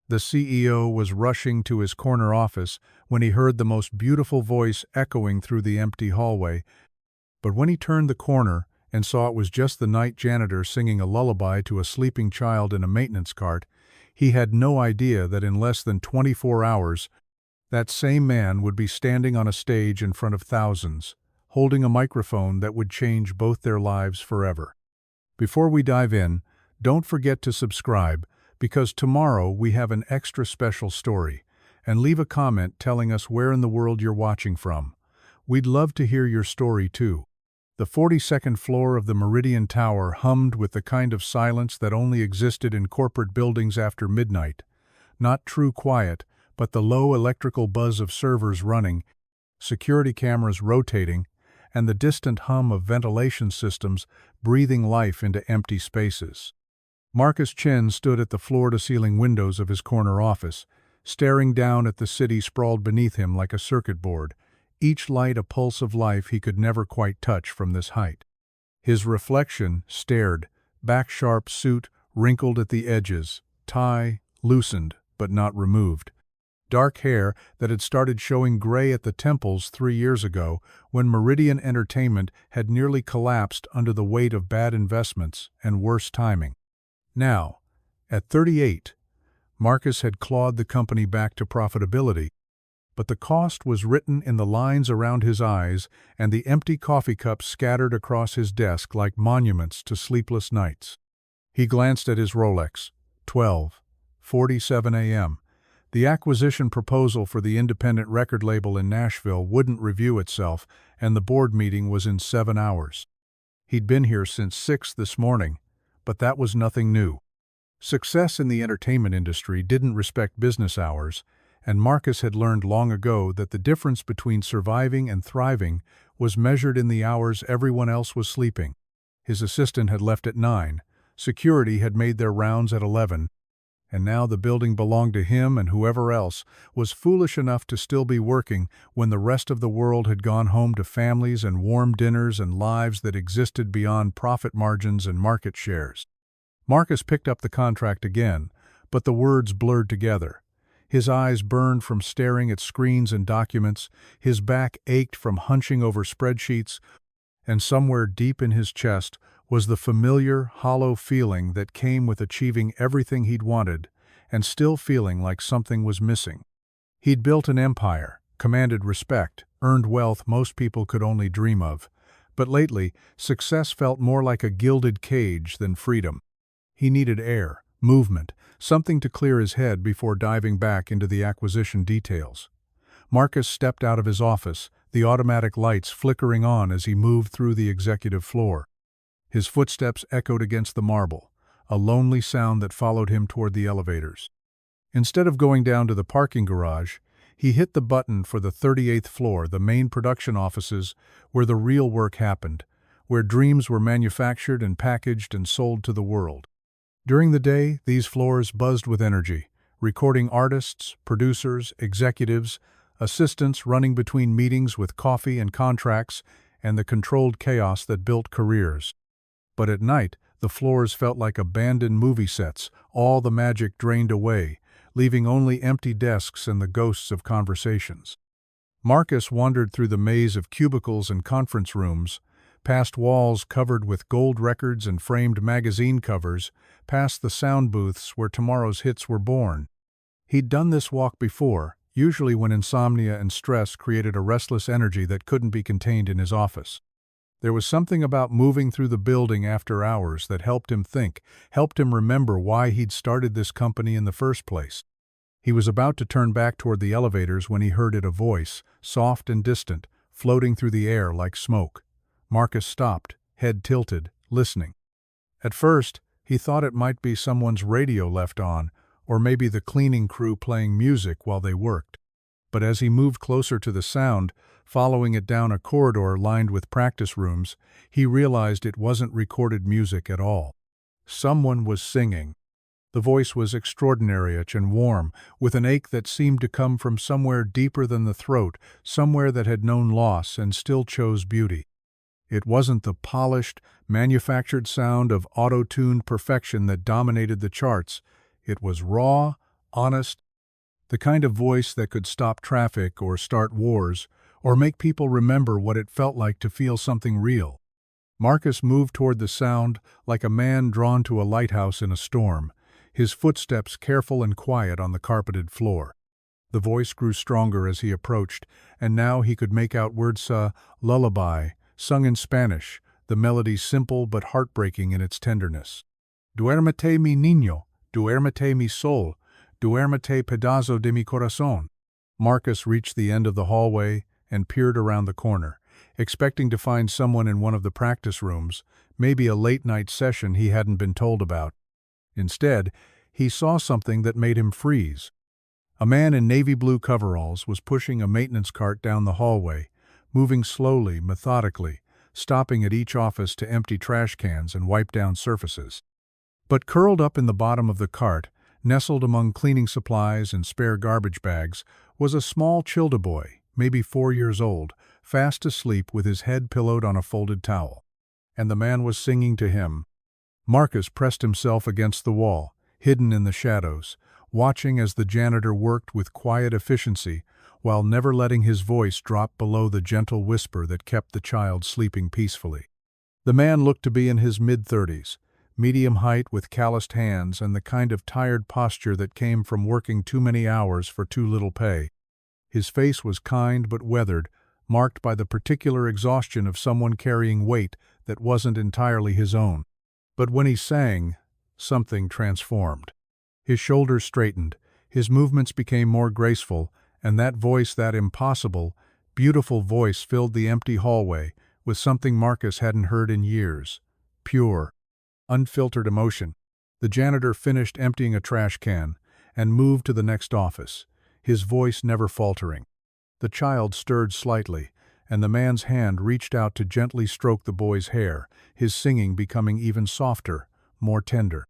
The CEO was rushing to his corner office when he heard the most beautiful voice echoing through the empty hallway, but when he turned the corner and saw it was just the night janitor singing a lullaby to a sleeping child in a maintenance cart, he had no idea that in less than 24 hours, that same man would be standing on a stage in front of thousands, holding a microphone that would change both their lives forever. Before we dive in, don't forget to subscribe, because tomorrow we have an extra special story, and leave a comment telling us where in the world you're watching from. We'd love to hear your story too. The 42nd floor of the Meridian Tower hummed with the kind of silence that only existed in corporate buildings after midnight. Not true quiet, but the low electrical buzz of servers running, security cameras rotating, and the distant hum of ventilation systems breathing life into empty spaces. Marcus Chen stood at the floor-to-ceiling windows of his corner office, staring down at the city sprawled beneath him like a circuit board, each light a pulse of life he could never quite touch from this height. His reflection stared, back-sharp suit wrinkled at the edges, tie loosened but not removed. Dark hair that had started showing gray at the temples 3 years ago when Meridian Entertainment had nearly collapsed under the weight of bad investments and worse timing. Now, at 38, Marcus had clawed the company back to profitability, but the cost was written in the lines around his eyes and the empty coffee cups scattered across his desk like monuments to sleepless nights. He glanced at his Rolex. 12:47 a.m. The acquisition proposal for the independent record label in Nashville wouldn't review itself, and the board meeting was in 7 hours. He'd been here since 6 this morning, but that was nothing new. Success in the entertainment industry didn't respect business hours, and Marcus had learned long ago that the difference between surviving and thriving was measured in the hours everyone else was sleeping. His assistant had left at 9, security had made their rounds at 11, and now the building belonged to him, and whoever else was foolish enough to still be working when the rest of the world had gone home to families and warm dinners and lives that existed beyond profit margins and market shares. Marcus picked up the contract again, but the words blurred together. His eyes burned from staring at screens and documents, his back ached from hunching over spreadsheets, and somewhere deep in his chest was the familiar, hollow feeling that came with achieving everything he'd wanted and still feeling like something was missing. He'd built an empire, commanded respect, earned wealth most people could only dream of, but lately success felt more like a gilded cage than freedom. He needed air, movement, something to clear his head before diving back into the acquisition details. Marcus stepped out of his office, the automatic lights flickering on as he moved through the executive floor. His footsteps echoed against the marble, a lonely sound that followed him toward the elevators. Instead of going down to the parking garage, he hit the button for the 38th floor, the main production offices, where the real work happened, where dreams were manufactured and packaged and sold to the world. During the day, these floors buzzed with energy, recording artists, producers, executives, assistants running between meetings with coffee and contracts, and the controlled chaos that built careers. But at night, the floors felt like abandoned movie sets, all the magic drained away, leaving only empty desks and the ghosts of conversations. Marcus wandered through the maze of cubicles and conference rooms, past walls covered with gold records and framed magazine covers, past the sound booths where tomorrow's hits were born. He'd done this walk before, usually when insomnia and stress created a restless energy that couldn't be contained in his office. There was something about moving through the building after hours that helped him think, helped him remember why he'd started this company in the first place. He was about to turn back toward the elevators when he heard a voice, soft and distant, floating through the air like smoke. Marcus stopped, head tilted, listening. At first, he thought it might be someone's radio left on, or maybe the cleaning crew playing music while they worked. But as he moved closer to the sound, following it down a corridor lined with practice rooms, he realized it wasn't recorded music at all. Someone was singing. The voice was extraordinary and warm, with an ache that seemed to come from somewhere deeper than the throat, somewhere that had known loss and still chose beauty. It wasn't the polished, manufactured sound of auto-tuned perfection that dominated the charts. It was raw, honest, the kind of voice that could stop traffic or start wars or make people remember what it felt like to feel something real. Marcus moved toward the sound like a man drawn to a lighthouse in a storm, his footsteps careful and quiet on the carpeted floor. The voice grew stronger as he approached, and now he could make out words lullaby, sung in Spanish, the melody simple but heartbreaking in its tenderness. Duérmete mi niño, duérmete mi sol, duérmete pedazo de mi corazón. Marcus reached the end of the hallway and peered around the corner, expecting to find someone in one of the practice rooms, maybe a late-night session he hadn't been told about. Instead, he saw something that made him freeze. A man in navy blue coveralls was pushing a maintenance cart down the hallway, moving slowly, methodically, stopping at each office to empty trash cans and wipe down surfaces. But curled up in the bottom of the cart, nestled among cleaning supplies and spare garbage bags, was a small Childa boy, maybe 4 years old, fast asleep with his head pillowed on a folded towel. And the man was singing to him. Marcus pressed himself against the wall, hidden in the shadows, watching as the janitor worked with quiet efficiency while never letting his voice drop below the gentle whisper that kept the child sleeping peacefully. The man looked to be in his mid-30s, medium height with calloused hands and the kind of tired posture that came from working too many hours for too little pay. His face was kind but weathered, marked by the particular exhaustion of someone carrying weight that wasn't entirely his own. But when he sang, something transformed. His shoulders straightened, his movements became more graceful, and that voice, that impossible, beautiful voice filled the empty hallway with something Marcus hadn't heard in years. Pure, unfiltered emotion. The janitor finished emptying a trash can and moved to the next office, his voice never faltering. The child stirred slightly, and the man's hand reached out to gently stroke the boy's hair, his singing becoming even softer, more tender.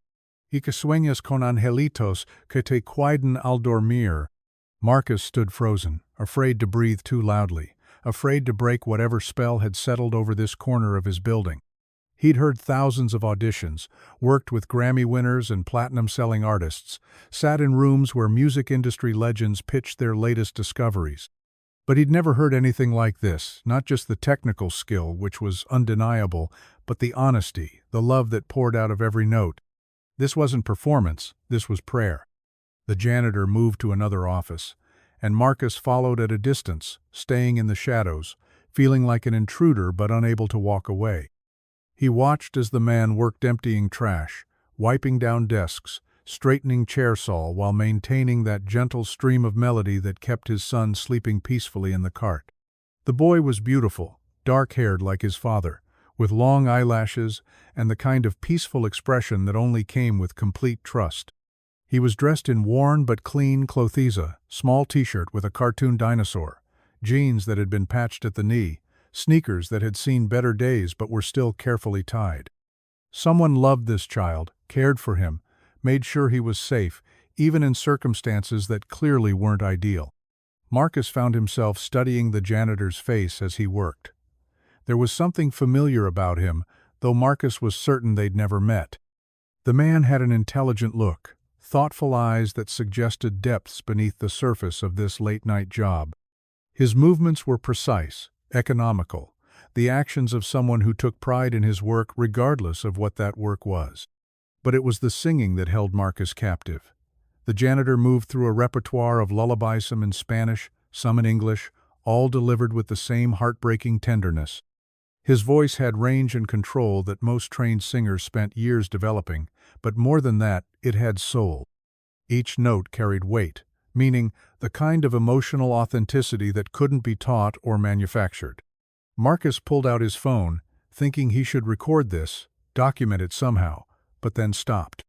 Y que sueñas con angelitos que te cuidan al dormir. Marcus stood frozen, afraid to breathe too loudly, afraid to break whatever spell had settled over this corner of his building. He'd heard thousands of auditions, worked with Grammy winners and platinum-selling artists, sat in rooms where music industry legends pitched their latest discoveries. But he'd never heard anything like this, not just the technical skill, which was undeniable, but the honesty, the love that poured out of every note. This wasn't performance, this was prayer. The janitor moved to another office, and Marcus followed at a distance, staying in the shadows, feeling like an intruder but unable to walk away. He watched as the man worked emptying trash, wiping down desks, straightening chair saw while maintaining that gentle stream of melody that kept his son sleeping peacefully in the cart. The boy was beautiful, dark-haired like his father, with long eyelashes and the kind of peaceful expression that only came with complete trust. He was dressed in worn but clean clothes, small t-shirt with a cartoon dinosaur, jeans that had been patched at the knee, sneakers that had seen better days but were still carefully tied. Someone loved this child, cared for him, made sure he was safe, even in circumstances that clearly weren't ideal. Marcus found himself studying the janitor's face as he worked. There was something familiar about him, though Marcus was certain they'd never met. The man had an intelligent look, thoughtful eyes that suggested depths beneath the surface of this late-night job. His movements were precise, economical, the actions of someone who took pride in his work regardless of what that work was. But it was the singing that held Marcus captive. The janitor moved through a repertoire of lullabies, some in Spanish, some in English, all delivered with the same heartbreaking tenderness. His voice had range and control that most trained singers spent years developing, but more than that, it had soul. Each note carried weight, meaning the kind of emotional authenticity that couldn't be taught or manufactured. Marcus pulled out his phone, thinking he should record this, document it somehow, but then stopped.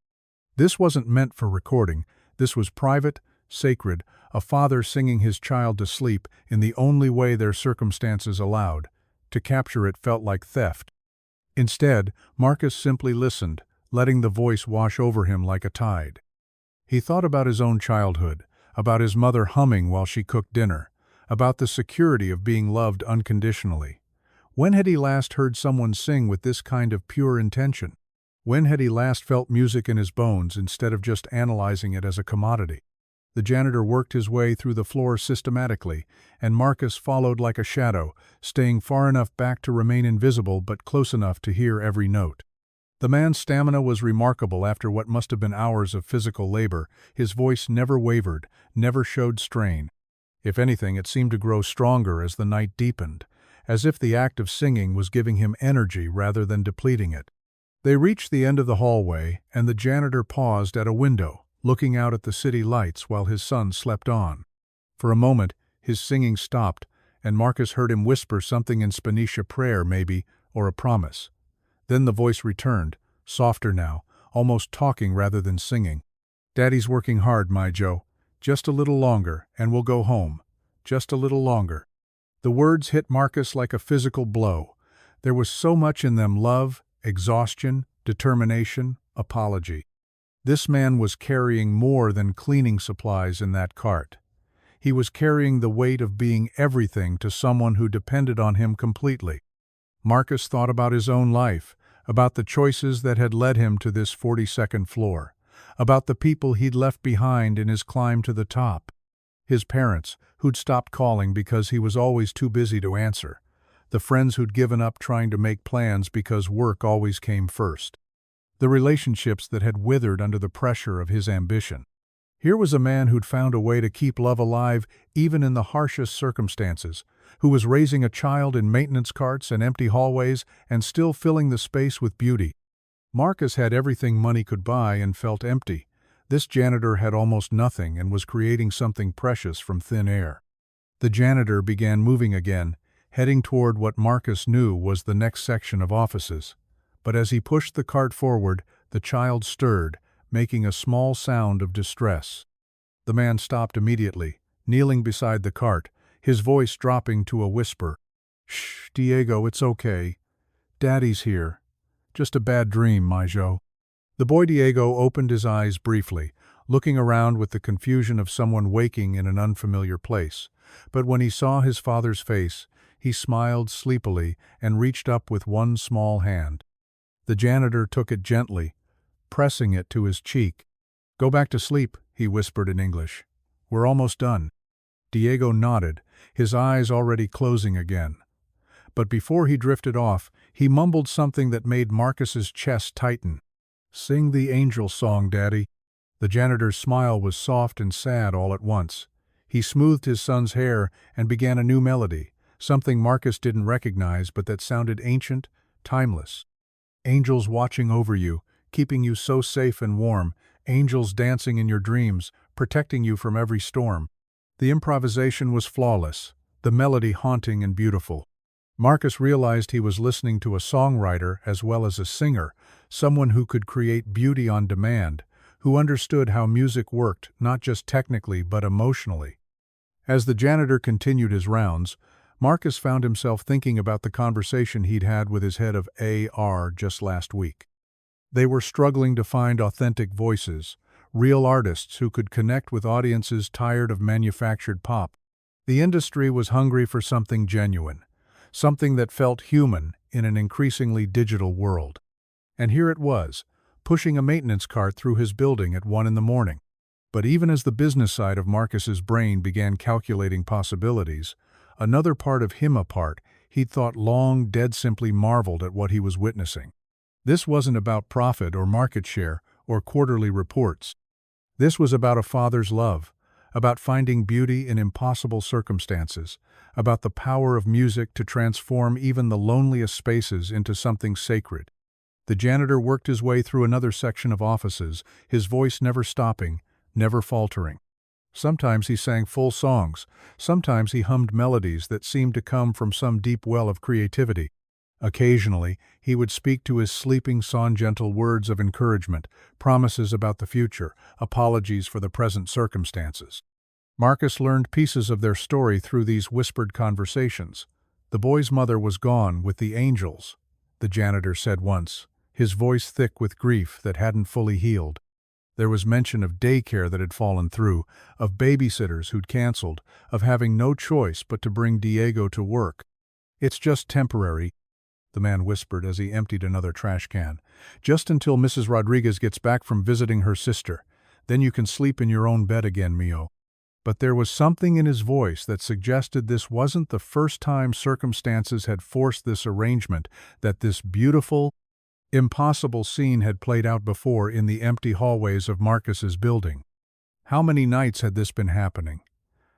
This wasn't meant for recording, this was private, sacred, a father singing his child to sleep in the only way their circumstances allowed. To capture it felt like theft. Instead, Marcus simply listened, letting the voice wash over him like a tide. He thought about his own childhood, about his mother humming while she cooked dinner, about the security of being loved unconditionally. When had he last heard someone sing with this kind of pure intention? When had he last felt music in his bones instead of just analyzing it as a commodity? The janitor worked his way through the floor systematically, and Marcus followed like a shadow, staying far enough back to remain invisible but close enough to hear every note. The man's stamina was remarkable after what must have been hours of physical labor. His voice never wavered, never showed strain. If anything, it seemed to grow stronger as the night deepened, as if the act of singing was giving him energy rather than depleting it. They reached the end of the hallway, and the janitor paused at a window, looking out at the city lights while his son slept on. For a moment, his singing stopped, and Marcus heard him whisper something in Spanish, a prayer maybe, or a promise. Then the voice returned, softer now, almost talking rather than singing. "Daddy's working hard, my Joe. Just a little longer, and we'll go home. Just a little longer." The words hit Marcus like a physical blow. There was so much in them: love, exhaustion, determination, apology. This man was carrying more than cleaning supplies in that cart. He was carrying the weight of being everything to someone who depended on him completely. Marcus thought about his own life, about the choices that had led him to this 42nd floor, about the people he'd left behind in his climb to the top. His parents, who'd stopped calling because he was always too busy to answer. The friends who'd given up trying to make plans because work always came first. The relationships that had withered under the pressure of his ambition. Here was a man who'd found a way to keep love alive even in the harshest circumstances, who was raising a child in maintenance carts and empty hallways and still filling the space with beauty. Marcus had everything money could buy and felt empty. This janitor had almost nothing and was creating something precious from thin air. The janitor began moving again, heading toward what Marcus knew was the next section of offices. But as he pushed the cart forward, the child stirred, making a small sound of distress. The man stopped immediately, kneeling beside the cart, his voice dropping to a whisper. "Shh, Diego, it's okay. Daddy's here. Just a bad dream, my Joe." The boy Diego opened his eyes briefly, looking around with the confusion of someone waking in an unfamiliar place. But when he saw his father's face, he smiled sleepily and reached up with one small hand. The janitor took it gently, pressing it to his cheek. "Go back to sleep," he whispered in English. "We're almost done." Diego nodded, his eyes already closing again. But before he drifted off, he mumbled something that made Marcus's chest tighten. "Sing the angel song, Daddy." The janitor's smile was soft and sad all at once. He smoothed his son's hair and began a new melody, something Marcus didn't recognize but that sounded ancient, timeless. "Angels watching over you, keeping you so safe and warm, angels dancing in your dreams, protecting you from every storm." The improvisation was flawless, the melody haunting and beautiful. Marcus realized he was listening to a songwriter as well as a singer, someone who could create beauty on demand, who understood how music worked, not just technically but emotionally. As the janitor continued his rounds, Marcus found himself thinking about the conversation he'd had with his head of AR just last week. They were struggling to find authentic voices, real artists who could connect with audiences tired of manufactured pop. The industry was hungry for something genuine, something that felt human in an increasingly digital world. And here it was, pushing a maintenance cart through his building at 1 a.m. But even as the business side of Marcus's brain began calculating possibilities, another part of him, a part he'd thought long dead, simply marveled at what he was witnessing. This wasn't about profit or market share or quarterly reports. This was about a father's love, about finding beauty in impossible circumstances, about the power of music to transform even the loneliest spaces into something sacred. The janitor worked his way through another section of offices, his voice never stopping, never faltering. Sometimes he sang full songs, sometimes he hummed melodies that seemed to come from some deep well of creativity. Occasionally, he would speak to his sleeping son gentle words of encouragement, promises about the future, apologies for the present circumstances. Marcus learned pieces of their story through these whispered conversations. The boy's mother was gone with the angels, the janitor said once, his voice thick with grief that hadn't fully healed. There was mention of daycare that had fallen through, of babysitters who'd canceled, of having no choice but to bring Diego to work. "It's just temporary," the man whispered as he emptied another trash can. "Just until Mrs. Rodriguez gets back from visiting her sister. Then you can sleep in your own bed again, Mio." But there was something in his voice that suggested this wasn't the first time circumstances had forced this arrangement, that this beautiful, impossible scene had played out before in the empty hallways of Marcus's building. How many nights had this been happening?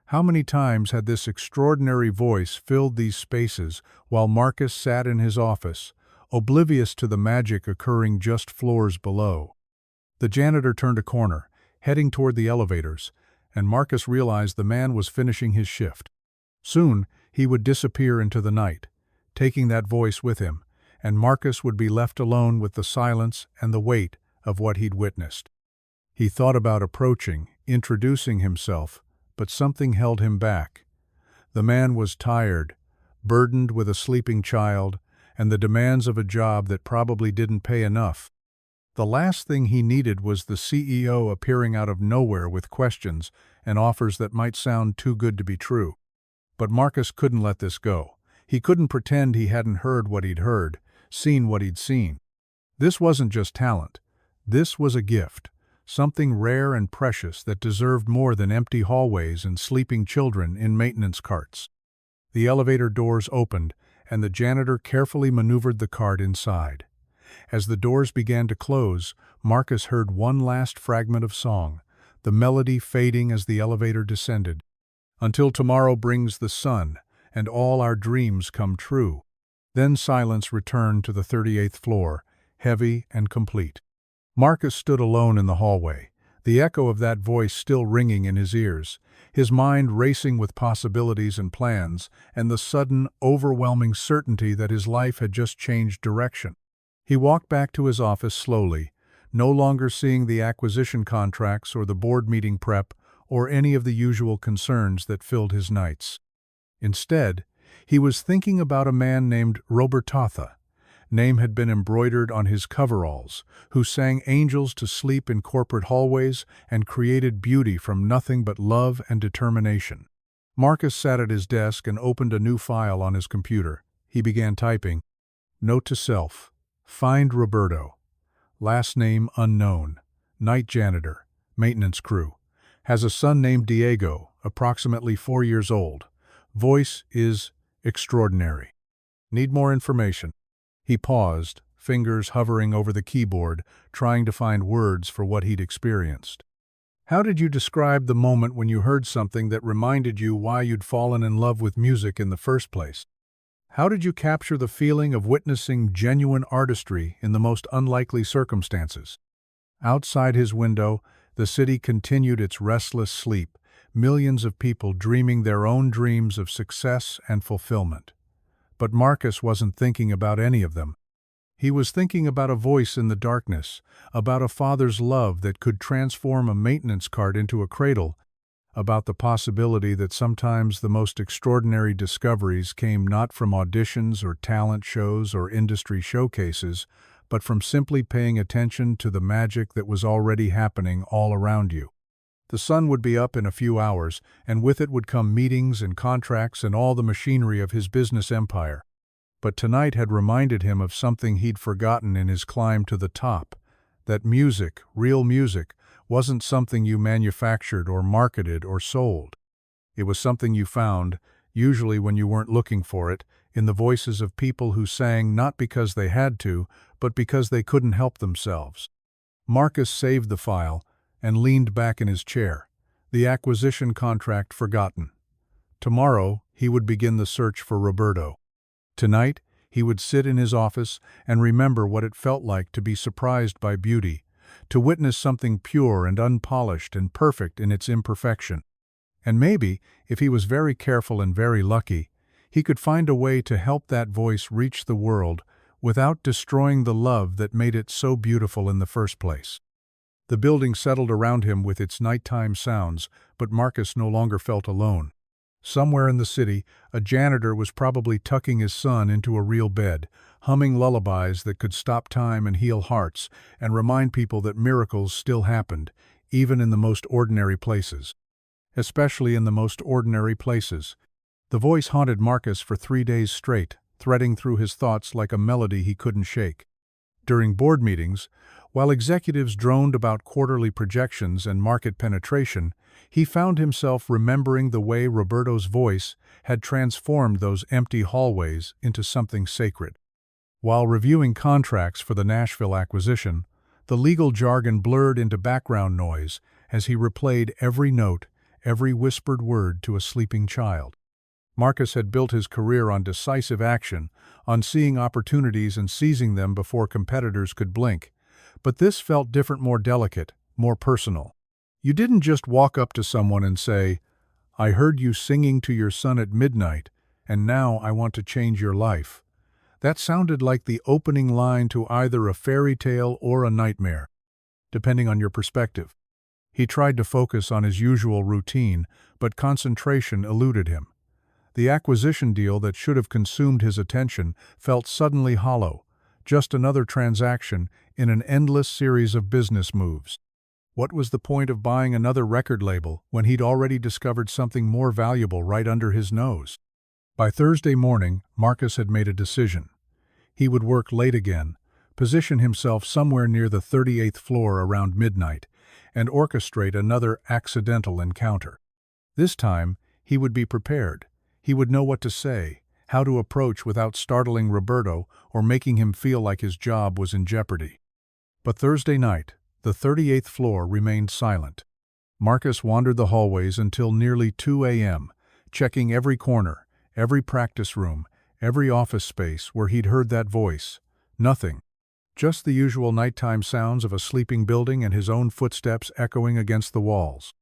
How many times had this extraordinary voice filled these spaces while Marcus sat in his office, oblivious to the magic occurring just floors below? The janitor turned a corner, heading toward the elevators, and Marcus realized the man was finishing his shift. Soon, he would disappear into the night, taking that voice with him, and Marcus would be left alone with the silence and the weight of what he'd witnessed. He thought about approaching, introducing himself, but something held him back. The man was tired, burdened with a sleeping child, and the demands of a job that probably didn't pay enough. The last thing he needed was the CEO appearing out of nowhere with questions and offers that might sound too good to be true. But Marcus couldn't let this go. He couldn't pretend he hadn't heard what he'd heard, seen what he'd seen. This wasn't just talent. This was a gift, something rare and precious that deserved more than empty hallways and sleeping children in maintenance carts. The elevator doors opened, and the janitor carefully maneuvered the cart inside. As the doors began to close, Marcus heard one last fragment of song, the melody fading as the elevator descended. "Until tomorrow brings the sun, and all our dreams come true." Then silence returned to the 38th floor, heavy and complete. Marcus stood alone in the hallway, the echo of that voice still ringing in his ears, his mind racing with possibilities and plans, and the sudden, overwhelming certainty that his life had just changed direction. He walked back to his office slowly, no longer seeing the acquisition contracts or the board meeting prep or any of the usual concerns that filled his nights. Instead, he was thinking about a man named Roberto. Name had been embroidered on his coveralls, who sang angels to sleep in corporate hallways and created beauty from nothing but love and determination. Marcus sat at his desk and opened a new file on his computer. He began typing, "Note to self. Find Roberto. Last name unknown. Night janitor. Maintenance crew. Has a son named Diego, approximately 4 years old. Voice is extraordinary. Need more information." He paused, fingers hovering over the keyboard, trying to find words for what he'd experienced. "How did you describe the moment when you heard something that reminded you why you'd fallen in love with music in the first place? How did you capture the feeling of witnessing genuine artistry in the most unlikely circumstances?" Outside his window, the city continued its restless sleep, millions of people dreaming their own dreams of success and fulfillment. But Marcus wasn't thinking about any of them. He was thinking about a voice in the darkness, about a father's love that could transform a maintenance cart into a cradle, about the possibility that sometimes the most extraordinary discoveries came not from auditions or talent shows or industry showcases, but from simply paying attention to the magic that was already happening all around you. The sun would be up in a few hours, and with it would come meetings and contracts and all the machinery of his business empire. But tonight had reminded him of something he'd forgotten in his climb to the top, that music, real music, wasn't something you manufactured or marketed or sold. It was something you found, usually when you weren't looking for it, in the voices of people who sang not because they had to, but because they couldn't help themselves. Marcus saved the file and leaned back in his chair, the acquisition contract forgotten. Tomorrow, he would begin the search for Roberto. Tonight, he would sit in his office and remember what it felt like to be surprised by beauty, to witness something pure and unpolished and perfect in its imperfection. And maybe, if he was very careful and very lucky, he could find a way to help that voice reach the world without destroying the love that made it so beautiful in the first place. The building settled around him with its nighttime sounds, but Marcus no longer felt alone. Somewhere in the city, a janitor was probably tucking his son into a real bed, humming lullabies that could stop time and heal hearts, and remind people that miracles still happened, even in the most ordinary places. Especially in the most ordinary places. The voice haunted Marcus for 3 days straight, threading through his thoughts like a melody he couldn't shake. During board meetings, While executives droned about quarterly projections and market penetration, he found himself remembering the way Roberto's voice had transformed those empty hallways into something sacred. While reviewing contracts for the Nashville acquisition, the legal jargon blurred into background noise as he replayed every note, every whispered word to a sleeping child. Marcus had built his career on decisive action, on seeing opportunities and seizing them before competitors could blink. But this felt different, more delicate, more personal. You didn't just walk up to someone and say, "I heard you singing to your son at midnight, and now I want to change your life." That sounded like the opening line to either a fairy tale or a nightmare, depending on your perspective. He tried to focus on his usual routine, but concentration eluded him. The acquisition deal that should have consumed his attention felt suddenly hollow, just another transaction in an endless series of business moves. What was the point of buying another record label when he'd already discovered something more valuable right under his nose? By Thursday morning, Marcus had made a decision. He would work late again, position himself somewhere near the 38th floor around midnight, and orchestrate another accidental encounter. This time, he would be prepared. He would know what to say, how to approach without startling Roberto or making him feel like his job was in jeopardy. But Thursday night, the 38th floor remained silent. Marcus wandered the hallways until nearly 2 a.m., checking every corner, every practice room, every office space where he'd heard that voice. Nothing. Just the usual nighttime sounds of a sleeping building and his own footsteps echoing against the walls.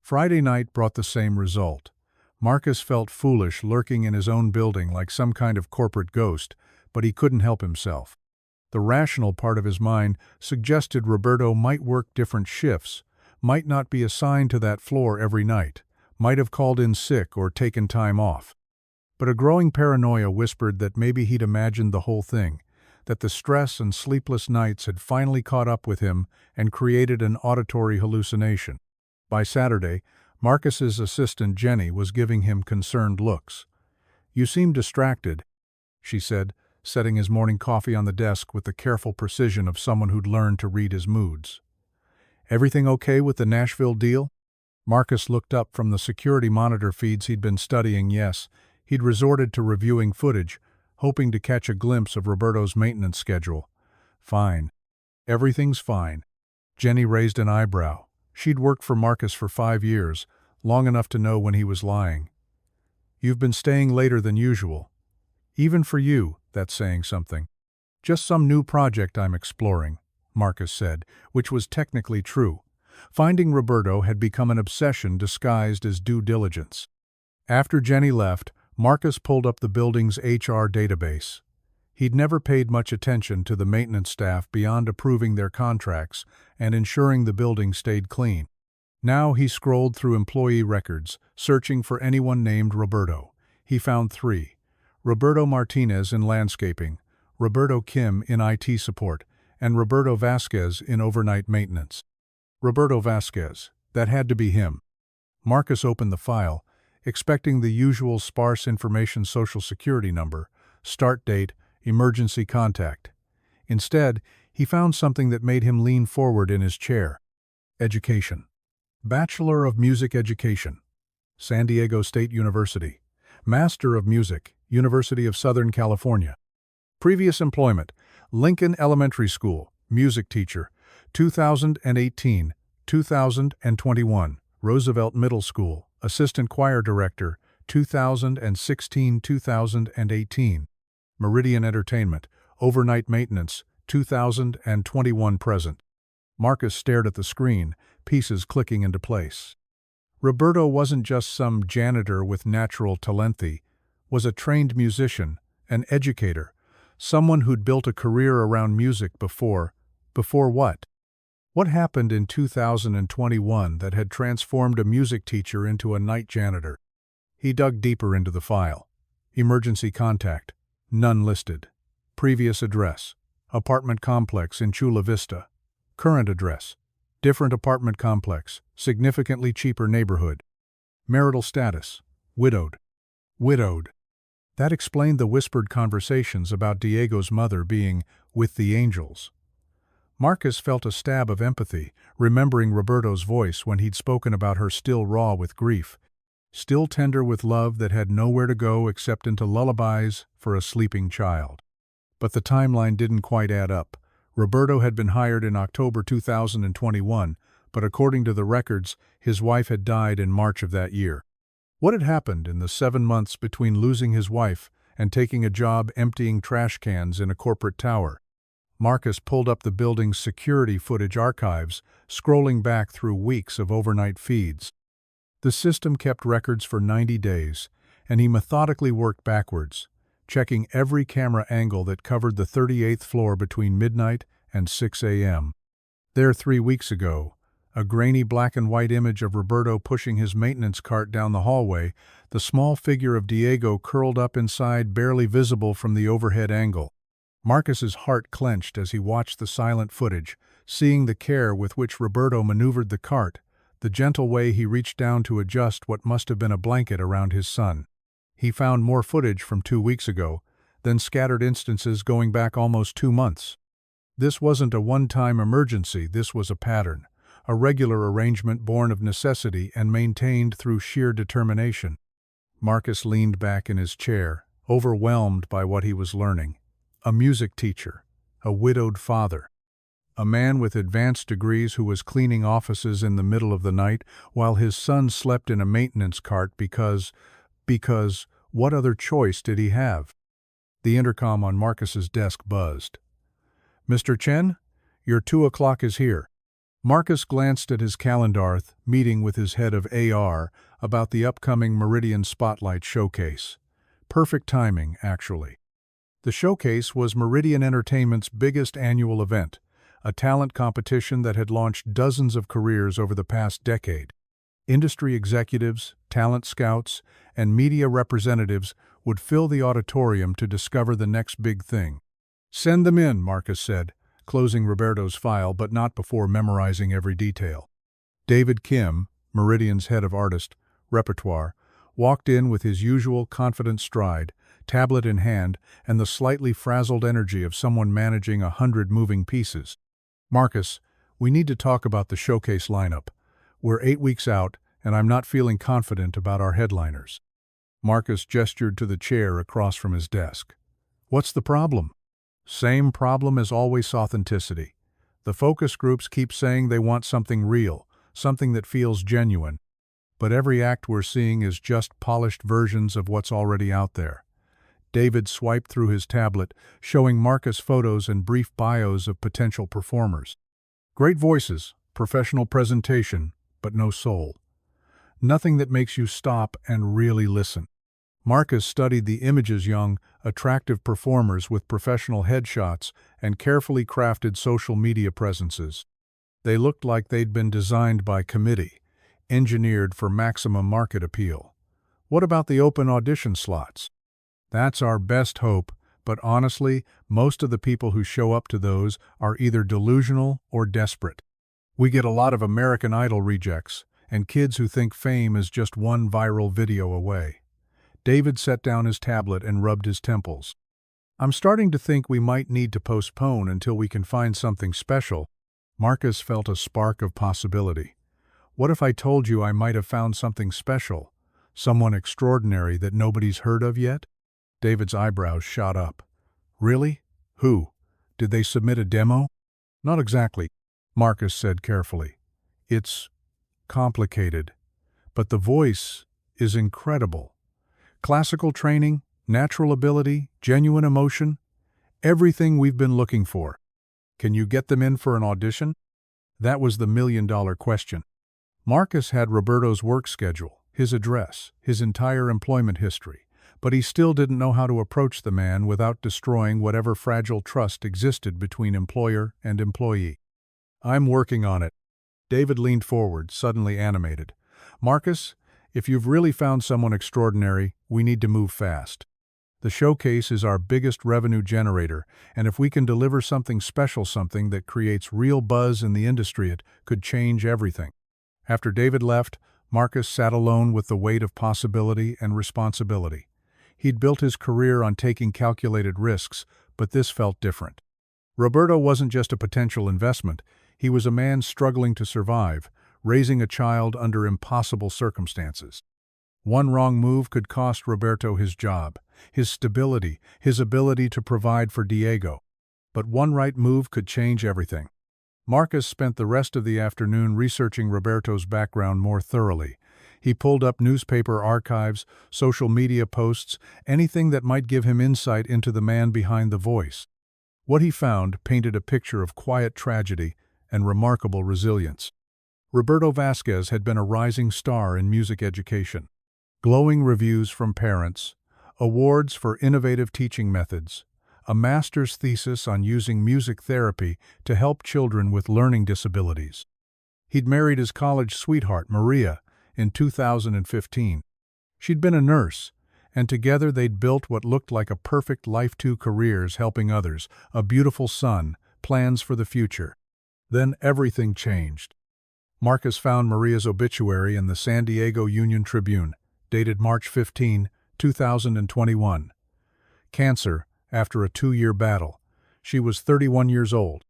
Friday night brought the same result. Marcus felt foolish lurking in his own building like some kind of corporate ghost, but he couldn't help himself. The rational part of his mind suggested Roberto might work different shifts, might not be assigned to that floor every night, might have called in sick or taken time off. But a growing paranoia whispered that maybe he'd imagined the whole thing, that the stress and sleepless nights had finally caught up with him and created an auditory hallucination. By Saturday, Marcus's assistant Jenny was giving him concerned looks. "You seem distracted," she said, setting his morning coffee on the desk with the careful precision of someone who'd learned to read his moods. "Everything okay with the Nashville deal?" Marcus looked up from the security monitor feeds he'd been studying. Yes, he'd resorted to reviewing footage, hoping to catch a glimpse of Roberto's maintenance schedule. "Fine. Everything's fine." Jenny raised an eyebrow. She'd worked for Marcus for 5 years, long enough to know when he was lying. "You've been staying later than usual. Even for you, that's saying something." "Just some new project I'm exploring," Marcus said, which was technically true. Finding Roberto had become an obsession disguised as due diligence. After Jenny left, Marcus pulled up the building's HR database. He'd never paid much attention to the maintenance staff beyond approving their contracts and ensuring the building stayed clean. Now he scrolled through employee records, searching for anyone named Roberto. He found 3. Roberto Martinez in landscaping, Roberto Kim in IT support, and Roberto Vasquez in overnight maintenance. Roberto Vasquez. That had to be him. Marcus opened the file, expecting the usual sparse information: social security number, start date, emergency contact. Instead, he found something that made him lean forward in his chair. Education. Bachelor of Music Education, San Diego State University. Master of Music, University of Southern California. Previous employment: Lincoln Elementary School, music teacher, 2018-2021. Roosevelt Middle School, assistant choir director, 2016-2018. Meridian Entertainment, overnight maintenance, 2021 present. Marcus stared at the screen, pieces clicking into place. Roberto wasn't just some janitor with natural talent, was a trained musician, an educator, someone who'd built a career around music before. Before what? What happened in 2021 that had transformed a music teacher into a night janitor? He dug deeper into the file. Emergency contact. None listed. Previous address: apartment complex in Chula Vista. Current address: different apartment complex, significantly cheaper neighborhood. Marital status: widowed. Widowed. That explained the whispered conversations about Diego's mother being with the angels. Marcus felt a stab of empathy, remembering Roberto's voice when he'd spoken about her still raw with grief, still tender with love that had nowhere to go except into lullabies for a sleeping child. But the timeline didn't quite add up. Roberto had been hired in October 2021, but according to the records, his wife had died in March of that year. What had happened in the 7 months between losing his wife and taking a job emptying trash cans in a corporate tower? Marcus pulled up the building's security footage archives, scrolling back through weeks of overnight feeds. The system kept records for 90 days, and he methodically worked backwards, checking every camera angle that covered the 38th floor between midnight and 6 a.m. There 3 weeks ago, a grainy black and white image of Roberto pushing his maintenance cart down the hallway, the small figure of Diego curled up inside, barely visible from the overhead angle. Marcus's heart clenched as he watched the silent footage, seeing the care with which Roberto maneuvered the cart, the gentle way he reached down to adjust what must have been a blanket around his son. He found more footage from 2 weeks ago, then scattered instances going back almost 2 months. This wasn't a one-time emergency, this was a pattern, a regular arrangement born of necessity and maintained through sheer determination. Marcus leaned back in his chair, overwhelmed by what he was learning. A music teacher, a widowed father, a man with advanced degrees who was cleaning offices in the middle of the night while his son slept in a maintenance cart because what other choice did he have? The intercom on Marcus's desk buzzed. "Mr. Chen, your 2 o'clock is here." Marcus glanced at his calendar, meeting with his head of AR about the upcoming Meridian Spotlight showcase. Perfect timing, actually. The showcase was Meridian Entertainment's biggest annual event, a talent competition that had launched dozens of careers over the past decade. Industry executives, talent scouts, and media representatives would fill the auditorium to discover the next big thing. "Send them in," Marcus said, closing Roberto's file but not before memorizing every detail. David Kim, Meridian's head of artist repertoire, walked in with his usual confident stride, tablet in hand, and the slightly frazzled energy of someone managing 100 moving pieces. "Marcus, we need to talk about the showcase lineup. We're 8 weeks out, and I'm not feeling confident about our headliners." Marcus gestured to the chair across from his desk. "What's the problem?" "Same problem as always, authenticity. The focus groups keep saying they want something real, something that feels genuine. But every act we're seeing is just polished versions of what's already out there." David swiped through his tablet, showing Marcus photos and brief bios of potential performers. "Great voices, professional presentation, but no soul. Nothing that makes you stop and really listen." Marcus studied the images: young, attractive performers with professional headshots and carefully crafted social media presences. They looked like they'd been designed by committee, engineered for maximum market appeal. "What about the open audition slots?" "That's our best hope, but honestly, most of the people who show up to those are either delusional or desperate. We get a lot of American Idol rejects, and kids who think fame is just one viral video away." David set down his tablet and rubbed his temples. "I'm starting to think we might need to postpone until we can find something special." Marcus felt a spark of possibility. "What if I told you I might have found something special? Someone extraordinary that nobody's heard of yet?" David's eyebrows shot up. "Really? Who? Did they submit a demo?" "Not exactly," Marcus said carefully. "It's complicated, but the voice is incredible. Classical training, natural ability, genuine emotion, everything we've been looking for. Can you get them in for an audition?" That was the million-dollar question. Marcus had Roberto's work schedule, his address, his entire employment history, but he still didn't know how to approach the man without destroying whatever fragile trust existed between employer and employee. "I'm working on it." David leaned forward, suddenly animated. "Marcus, if you've really found someone extraordinary, we need to move fast. The showcase is our biggest revenue generator, and if we can deliver something special, something that creates real buzz in the industry, it could change everything." After David left, Marcus sat alone with the weight of possibility and responsibility. He'd built his career on taking calculated risks, but this felt different. Roberto wasn't just a potential investment, he was a man struggling to survive, raising a child under impossible circumstances. One wrong move could cost Roberto his job, his stability, his ability to provide for Diego. But one right move could change everything. Marcus spent the rest of the afternoon researching Roberto's background more thoroughly. He pulled up newspaper archives, social media posts, anything that might give him insight into the man behind the voice. What he found painted a picture of quiet tragedy and remarkable resilience. Roberto Vasquez had been a rising star in music education. Glowing reviews from parents, awards for innovative teaching methods, a master's thesis on using music therapy to help children with learning disabilities. He'd married his college sweetheart, Maria, in 2015. She'd been a nurse, and together they'd built what looked like a perfect life: two careers helping others, a beautiful son, plans for the future. Then everything changed. Marcus found Maria's obituary in the San Diego Union-Tribune, dated March 15, 2021. Cancer, after a 2-year battle. She was 31 years old.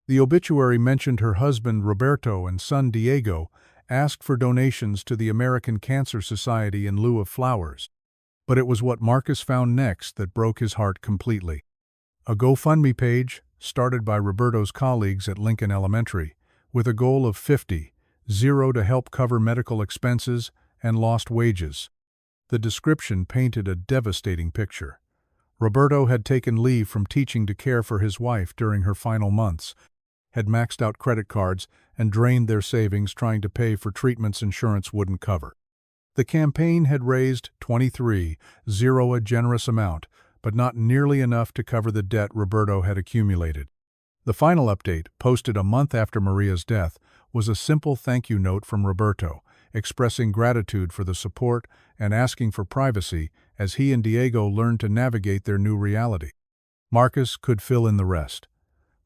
The obituary mentioned her husband Roberto and son Diego asked for donations to the American Cancer Society in lieu of flowers. But it was what Marcus found next that broke his heart completely. A GoFundMe page, started by Roberto's colleagues at Lincoln Elementary, with a goal of $50,000 to help cover medical expenses and lost wages. The description painted a devastating picture. Roberto had taken leave from teaching to care for his wife during her final months, had maxed out credit cards, and drained their savings trying to pay for treatments insurance wouldn't cover. The campaign had raised $23,000, a generous amount, but not nearly enough to cover the debt Roberto had accumulated. The final update, posted a month after Maria's death, was a simple thank you note from Roberto, expressing gratitude for the support and asking for privacy as he and Diego learned to navigate their new reality. Marcus could fill in the rest.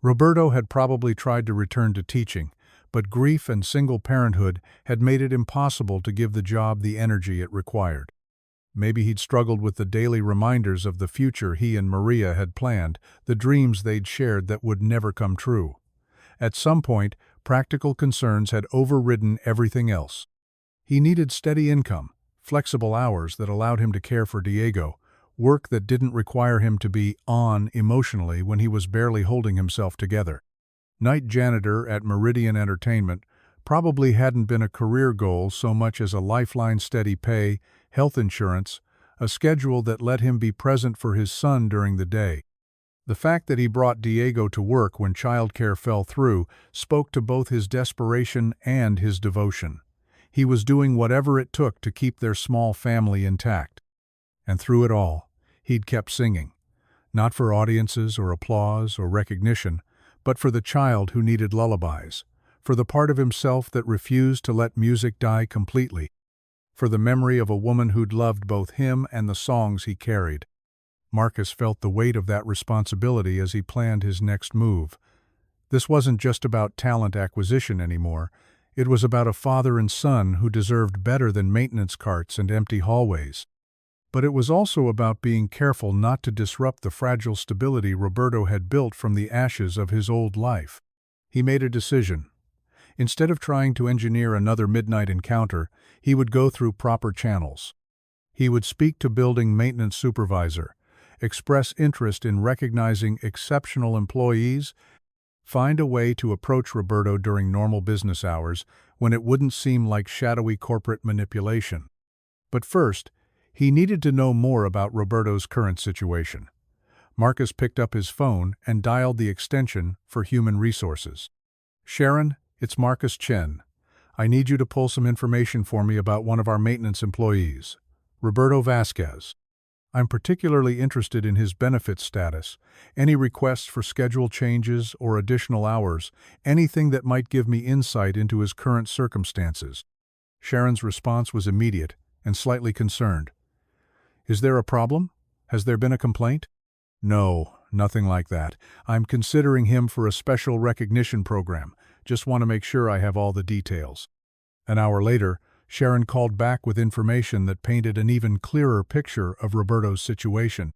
Roberto had probably tried to return to teaching, but grief and single parenthood had made it impossible to give the job the energy it required. Maybe he'd struggled with the daily reminders of the future he and Maria had planned, the dreams they'd shared that would never come true. At some point, practical concerns had overridden everything else. He needed steady income, flexible hours that allowed him to care for Diego, work that didn't require him to be on emotionally when he was barely holding himself together. Night janitor at Meridian Entertainment probably hadn't been a career goal so much as a lifeline: steady pay, health insurance, a schedule that let him be present for his son during the day. The fact that he brought Diego to work when childcare fell through spoke to both his desperation and his devotion. He was doing whatever it took to keep their small family intact. And through it all, he'd kept singing, not for audiences or applause or recognition, but for the child who needed lullabies, for the part of himself that refused to let music die completely, for the memory of a woman who'd loved both him and the songs he carried. Marcus felt the weight of that responsibility as he planned his next move. This wasn't just about talent acquisition anymore. It was about a father and son who deserved better than maintenance carts and empty hallways. But it was also about being careful not to disrupt the fragile stability Roberto had built from the ashes of his old life. He made a decision. Instead of trying to engineer another midnight encounter, he would go through proper channels. He would speak to building maintenance supervisor, express interest in recognizing exceptional employees, find a way to approach Roberto during normal business hours when it wouldn't seem like shadowy corporate manipulation. But first, he needed to know more about Roberto's current situation. Marcus picked up his phone and dialed the extension for Human Resources. "Sharon, it's Marcus Chen. I need you to pull some information for me about one of our maintenance employees, Roberto Vasquez. I'm particularly interested in his benefits status, any requests for schedule changes or additional hours, anything that might give me insight into his current circumstances." Sharon's response was immediate and slightly concerned. "Is there a problem? Has there been a complaint?" "No, nothing like that. I'm considering him for a special recognition program. Just want to make sure I have all the details." An hour later, Sharon called back with information that painted an even clearer picture of Roberto's situation.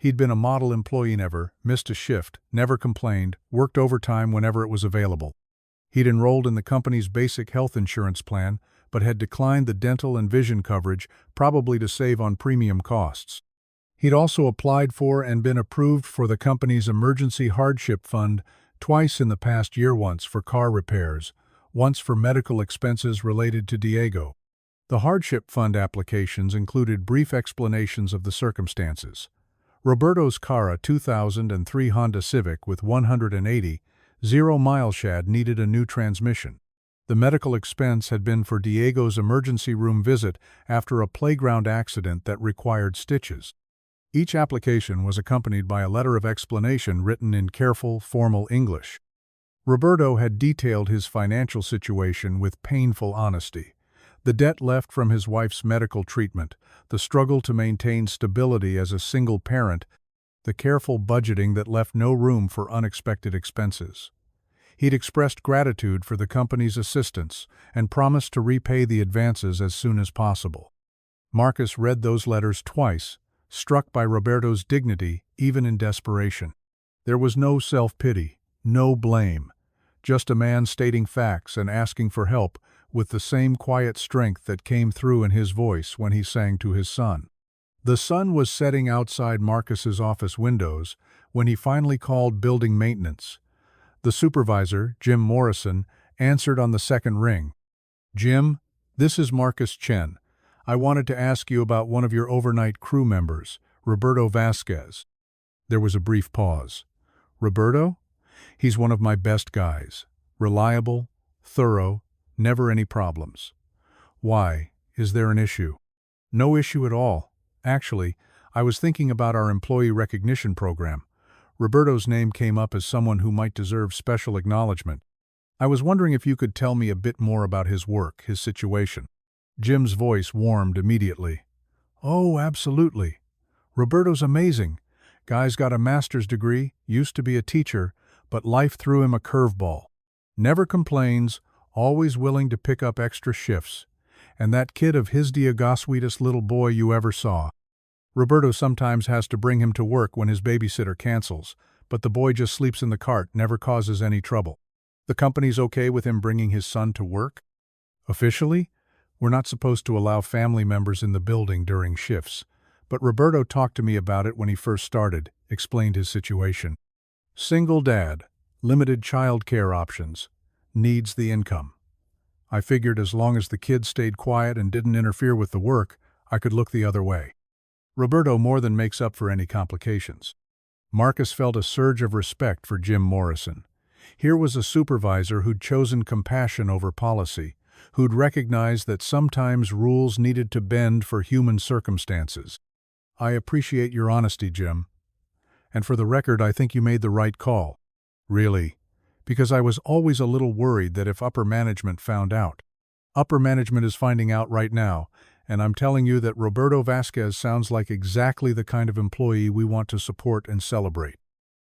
He'd been a model employee, never missed a shift, never complained, worked overtime whenever it was available. He'd enrolled in the company's basic health insurance plan, but had declined the dental and vision coverage, probably to save on premium costs. He'd also applied for and been approved for the company's emergency hardship fund twice in the past year, once for car repairs, once for medical expenses related to Diego. The hardship fund applications included brief explanations of the circumstances. Roberto's car, a 2003 Honda Civic with 180,000 miles shad, needed a new transmission. The medical expense had been for Diego's emergency room visit after a playground accident that required stitches. Each application was accompanied by a letter of explanation written in careful, formal English. Roberto had detailed his financial situation with painful honesty. The debt left from his wife's medical treatment, the struggle to maintain stability as a single parent, the careful budgeting that left no room for unexpected expenses. He'd expressed gratitude for the company's assistance and promised to repay the advances as soon as possible. Marcus read those letters twice, struck by Roberto's dignity even in desperation. There was no self-pity, no blame, just a man stating facts and asking for help with the same quiet strength that came through in his voice when he sang to his son. The sun was setting outside Marcus's office windows when he finally called building maintenance. The supervisor, Jim Morrison, answered on the second ring. "Jim, this is Marcus Chen. I wanted to ask you about one of your overnight crew members, Roberto Vasquez." There was a brief pause. "Roberto? He's one of my best guys. Reliable, thorough, never any problems." "Why? Is there an issue?" "No issue at all. Actually, I was thinking about our employee recognition program. Roberto's name came up as someone who might deserve special acknowledgement. I was wondering if you could tell me a bit more about his work, his situation." Jim's voice warmed immediately. "Oh, absolutely. Roberto's amazing. Guy's got a master's degree, used to be a teacher, but life threw him a curveball. Never complains, always willing to pick up extra shifts. And that kid of his, the sweetest little boy you ever saw. Roberto sometimes has to bring him to work when his babysitter cancels, but the boy just sleeps in the cart, never causes any trouble. The company's okay with him bringing his son to work? Officially, we're not supposed to allow family members in the building during shifts, but Roberto talked to me about it when he first started, explained his situation. Single dad, limited child care options, needs the income. I figured as long as the kid stayed quiet and didn't interfere with the work, I could look the other way. Roberto more than makes up for any complications." Marcus felt a surge of respect for Jim Morrison. Here was a supervisor who'd chosen compassion over policy, who'd recognized that sometimes rules needed to bend for human circumstances. "I appreciate your honesty, Jim. And for the record, I think you made the right call." "Really?" "Because I was always a little worried that if upper management found out." "Upper management is finding out right now, and I'm telling you that Roberto Vasquez sounds like exactly the kind of employee we want to support and celebrate."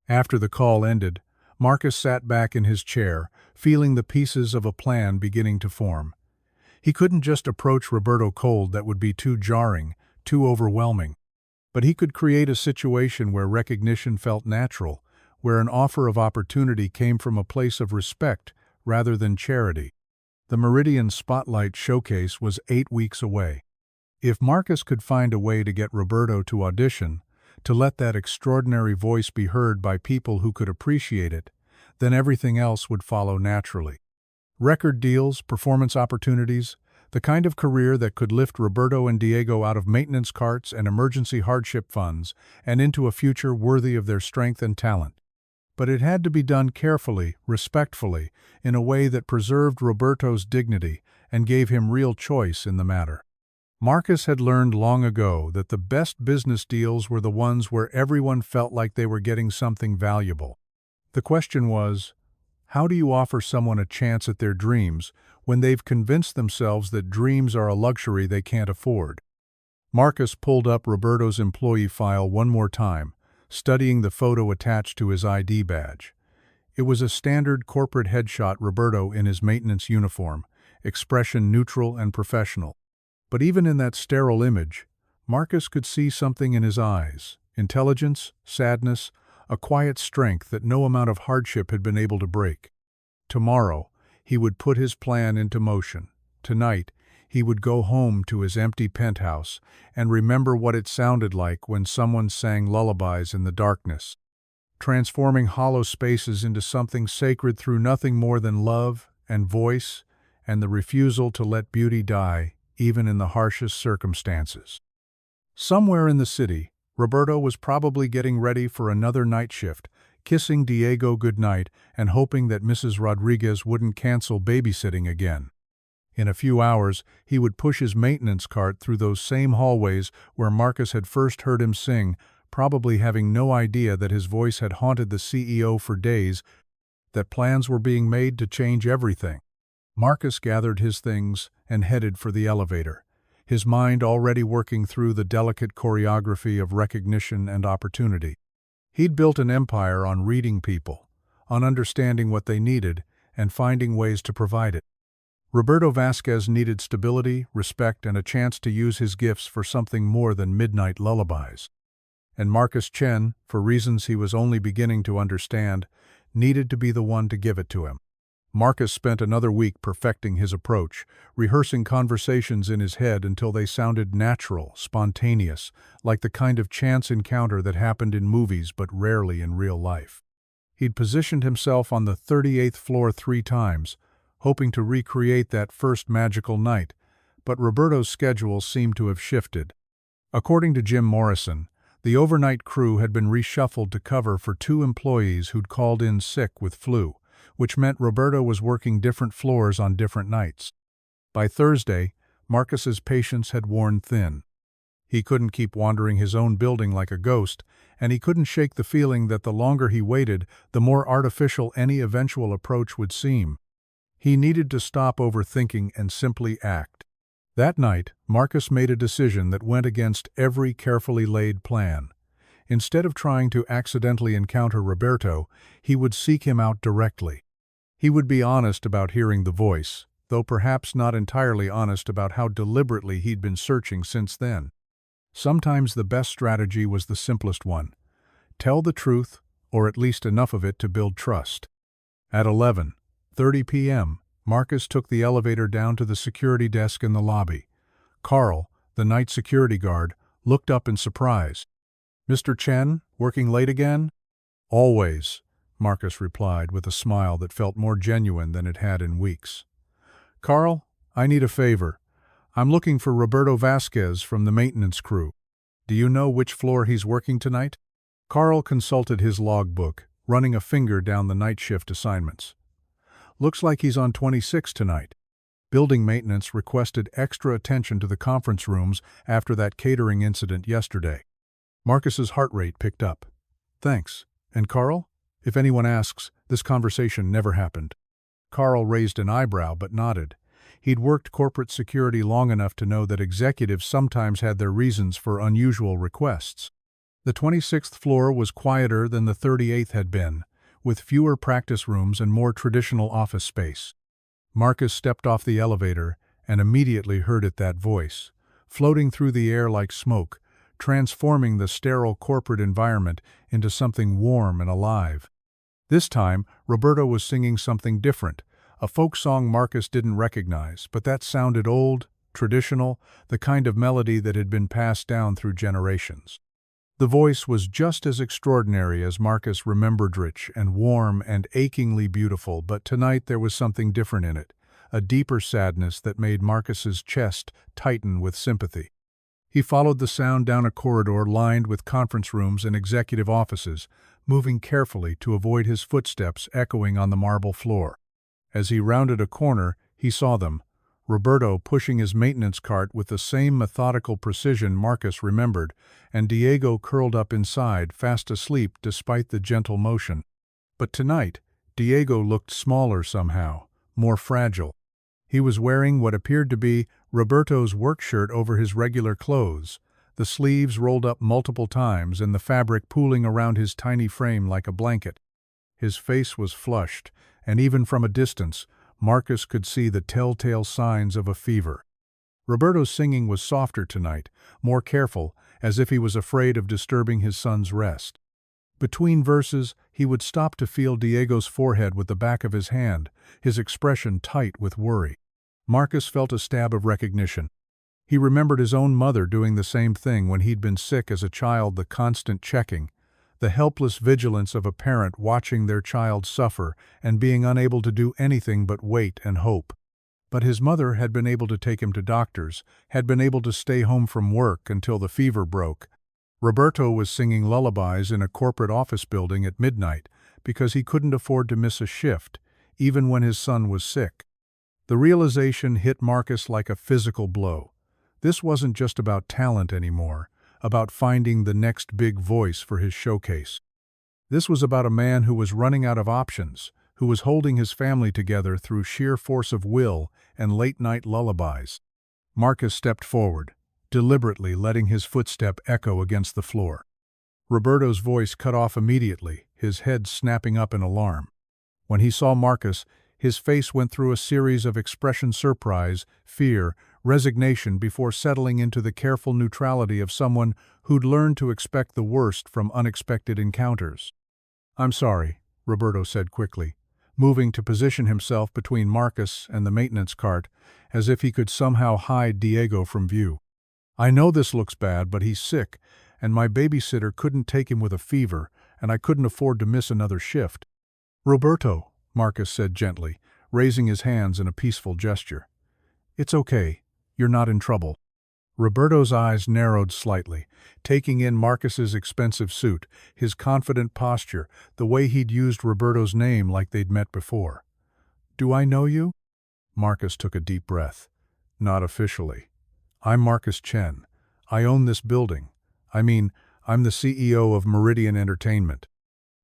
After the call ended, Marcus sat back in his chair, feeling the pieces of a plan beginning to form. He couldn't just approach Roberto cold, that would be too jarring, too overwhelming. But he could create a situation where recognition felt natural, where an offer of opportunity came from a place of respect rather than charity. The Meridian Spotlight Showcase was 8 weeks away. If Marcus could find a way to get Roberto to audition, to let that extraordinary voice be heard by people who could appreciate it, then everything else would follow naturally. Record deals, performance opportunities, the kind of career that could lift Roberto and Diego out of maintenance carts and emergency hardship funds and into a future worthy of their strength and talent. But it had to be done carefully, respectfully, in a way that preserved Roberto's dignity and gave him real choice in the matter. Marcus had learned long ago that the best business deals were the ones where everyone felt like they were getting something valuable. The question was, how do you offer someone a chance at their dreams when they've convinced themselves that dreams are a luxury they can't afford? Marcus pulled up Roberto's employee file one more time, studying the photo attached to his ID badge. It was a standard corporate headshot, Roberto in his maintenance uniform, expression neutral and professional. But even in that sterile image, Marcus could see something in his eyes, Intelligence, sadness, a quiet strength that no amount of hardship had been able to break. Tomorrow, he would put his plan into motion. Tonight, he would go home to his empty penthouse and remember what it sounded like when someone sang lullabies in the darkness, transforming hollow spaces into something sacred through nothing more than love and voice and the refusal to let beauty die, even in the harshest circumstances. Somewhere in the city, Roberto was probably getting ready for another night shift, kissing Diego goodnight and hoping that Mrs. Rodriguez wouldn't cancel babysitting again. In a few hours, he would push his maintenance cart through those same hallways where Marcus had first heard him sing, probably having no idea that his voice had haunted the CEO for days, that plans were being made to change everything. Marcus gathered his things and headed for the elevator, his mind already working through the delicate choreography of recognition and opportunity. He'd built an empire on reading people, on understanding what they needed, and finding ways to provide it. Roberto Vasquez needed stability, respect, and a chance to use his gifts for something more than midnight lullabies. And Marcus Chen, for reasons he was only beginning to understand, needed to be the one to give it to him. Marcus spent another week perfecting his approach, rehearsing conversations in his head until they sounded natural, spontaneous, like the kind of chance encounter that happened in movies but rarely in real life. He'd positioned himself on the 38th floor 3 times, hoping to recreate that first magical night, but Roberto's schedule seemed to have shifted. According to Jim Morrison, the overnight crew had been reshuffled to cover for 2 employees who'd called in sick with flu, which meant Roberto was working different floors on different nights. By Thursday, Marcus's patience had worn thin. He couldn't keep wandering his own building like a ghost, and he couldn't shake the feeling that the longer he waited, the more artificial any eventual approach would seem. He needed to stop overthinking and simply act. That night, Marcus made a decision that went against every carefully laid plan. Instead of trying to accidentally encounter Roberto, he would seek him out directly. He would be honest about hearing the voice, though perhaps not entirely honest about how deliberately he'd been searching since then. Sometimes the best strategy was the simplest one. Tell the truth, or at least enough of it to build trust. At 11:30 p.m., Marcus took the elevator down to the security desk in the lobby. Carl, the night security guard, looked up in surprise. "Mr. Chen, working late again?" "Always," Marcus replied with a smile that felt more genuine than it had in weeks. "Carl, I need a favor. I'm looking for Roberto Vasquez from the maintenance crew. Do you know which floor he's working tonight?" Carl consulted his logbook, running a finger down the night shift assignments. "Looks like he's on 26 tonight. Building maintenance requested extra attention to the conference rooms after that catering incident yesterday." Marcus's heart rate picked up. "Thanks. And Carl? If anyone asks, this conversation never happened." Carl raised an eyebrow but nodded. He'd worked corporate security long enough to know that executives sometimes had their reasons for unusual requests. The 26th floor was quieter than the 38th had been, with fewer practice rooms and more traditional office space. Marcus stepped off the elevator and immediately heard that voice, floating through the air like smoke, transforming the sterile corporate environment into something warm and alive. This time, Roberto was singing something different, a folk song Marcus didn't recognize, but that sounded old, traditional, the kind of melody that had been passed down through generations. The voice was just as extraordinary as Marcus remembered, rich and warm and achingly beautiful, but tonight there was something different in it, a deeper sadness that made Marcus's chest tighten with sympathy. He followed the sound down a corridor lined with conference rooms and executive offices, moving carefully to avoid his footsteps echoing on the marble floor. As he rounded a corner, he saw them, Roberto pushing his maintenance cart with the same methodical precision Marcus remembered, and Diego curled up inside, fast asleep despite the gentle motion. But tonight, Diego looked smaller somehow, more fragile. He was wearing what appeared to be Roberto's work shirt over his regular clothes, the sleeves rolled up multiple times and the fabric pooling around his tiny frame like a blanket. His face was flushed, and even from a distance, Marcus could see the telltale signs of a fever. Roberto's singing was softer tonight, more careful, as if he was afraid of disturbing his son's rest. Between verses, he would stop to feel Diego's forehead with the back of his hand, his expression tight with worry. Marcus felt a stab of recognition. He remembered his own mother doing the same thing when he'd been sick as a child, the constant checking, the helpless vigilance of a parent watching their child suffer and being unable to do anything but wait and hope. But his mother had been able to take him to doctors, had been able to stay home from work until the fever broke. Roberto was singing lullabies in a corporate office building at midnight because he couldn't afford to miss a shift, even when his son was sick. The realization hit Marcus like a physical blow. This wasn't just about talent anymore, about finding the next big voice for his showcase. This was about a man who was running out of options, who was holding his family together through sheer force of will and late-night lullabies. Marcus stepped forward, deliberately letting his footstep echo against the floor. Roberto's voice cut off immediately, his head snapping up in alarm. When he saw Marcus, his face went through a series of expressions: surprise, fear, resignation, before settling into the careful neutrality of someone who'd learned to expect the worst from unexpected encounters. "I'm sorry," Roberto said quickly, moving to position himself between Marcus and the maintenance cart, as if he could somehow hide Diego from view. "I know this looks bad, but he's sick, and my babysitter couldn't take him with a fever, and I couldn't afford to miss another shift." "Roberto," Marcus said gently, raising his hands in a peaceful gesture. "It's okay. You're not in trouble." Roberto's eyes narrowed slightly, taking in Marcus's expensive suit, his confident posture, the way he'd used Roberto's name like they'd met before. "Do I know you?" Marcus took a deep breath. "Not officially. I'm Marcus Chen. I own this building. I'm the CEO of Meridian Entertainment."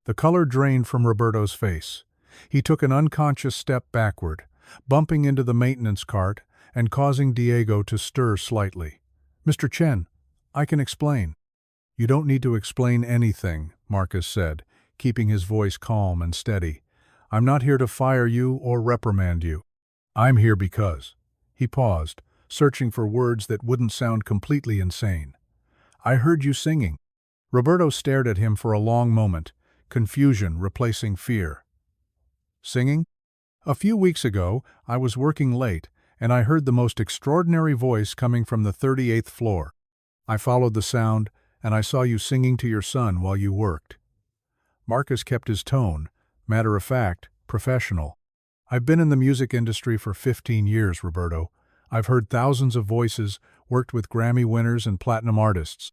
The color drained from Roberto's face. He took an unconscious step backward, bumping into the maintenance cart and causing Diego to stir slightly. "Mr. Chen, I can explain." "You don't need to explain anything," Marcus said, keeping his voice calm and steady. "I'm not here to fire you or reprimand you. I'm here because—" He paused, searching for words that wouldn't sound completely insane. "I heard you singing." Roberto stared at him for a long moment, confusion replacing fear. "Singing? A few weeks ago, I was working late, and I heard the most extraordinary voice coming from the 38th floor. I followed the sound, and I saw you singing to your son while you worked." Marcus kept his tone, matter-of-fact, professional. "I've been in the music industry for 15 years, Roberto. I've heard thousands of voices, worked with Grammy winners and platinum artists,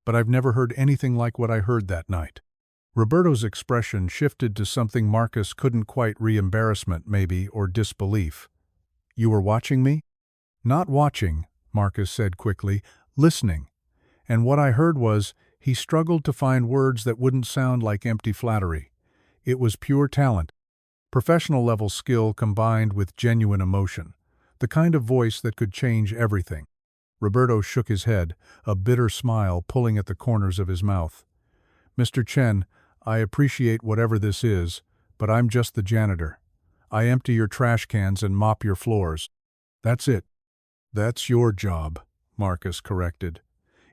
but I've never heard anything like what I heard that night." Roberto's expression shifted to something Marcus couldn't quite embarrassment maybe, or disbelief. "You were watching me?" "Not watching," Marcus said quickly, "listening. And what I heard was," he struggled to find words that wouldn't sound like empty flattery. "It was pure talent, professional-level skill combined with genuine emotion, the kind of voice that could change everything." Roberto shook his head, a bitter smile pulling at the corners of his mouth. "Mr. Chen, I appreciate whatever this is, but I'm just the janitor. I empty your trash cans and mop your floors. That's it." "That's your job," Marcus corrected.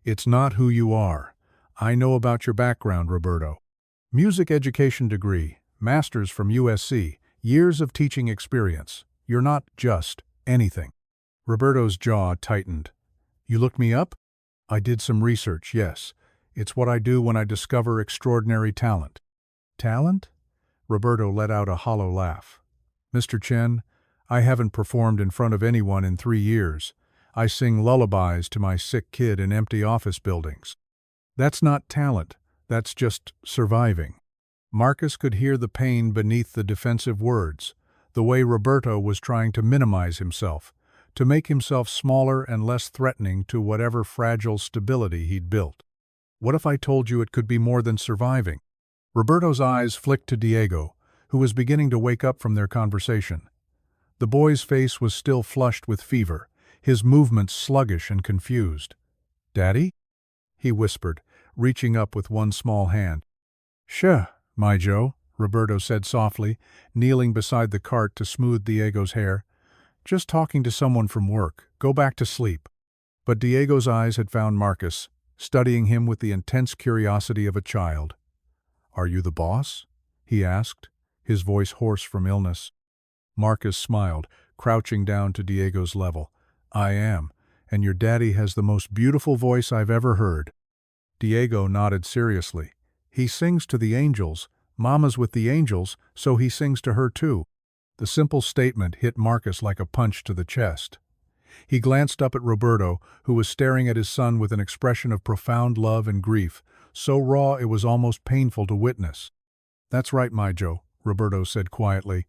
"It's not who you are. I know about your background, Roberto. Music education degree, master's from USC, years of teaching experience. You're not just anything." Roberto's jaw tightened. "You looked me up?" "I did some research, yes. It's what I do when I discover extraordinary talent." "Talent?" Roberto let out a hollow laugh. "Mr. Chen, I haven't performed in front of anyone in 3 years. I sing lullabies to my sick kid in empty office buildings. That's not talent, that's just surviving." Marcus could hear the pain beneath the defensive words, the way Roberto was trying to minimize himself, to make himself smaller and less threatening to whatever fragile stability he'd built. "What if I told you it could be more than surviving?" Roberto's eyes flicked to Diego, who was beginning to wake up from their conversation. The boy's face was still flushed with fever, his movements sluggish and confused. "Daddy?" he whispered, reaching up with one small hand. "Sure, my Joe," Roberto said softly, kneeling beside the cart to smooth Diego's hair. Just talking to someone from work. Go back to sleep." But Diego's eyes had found Marcus, studying him with the intense curiosity of a child. "Are you the boss?" he asked, his voice hoarse from illness. Marcus smiled, crouching down to Diego's level. "I am, and your daddy has the most beautiful voice I've ever heard." Diego nodded seriously. "He sings to the angels. Mama's with the angels, so he sings to her too." The simple statement hit Marcus like a punch to the chest. He glanced up at Roberto, who was staring at his son with an expression of profound love and grief, so raw it was almost painful to witness. "That's right, Joe," Roberto said quietly.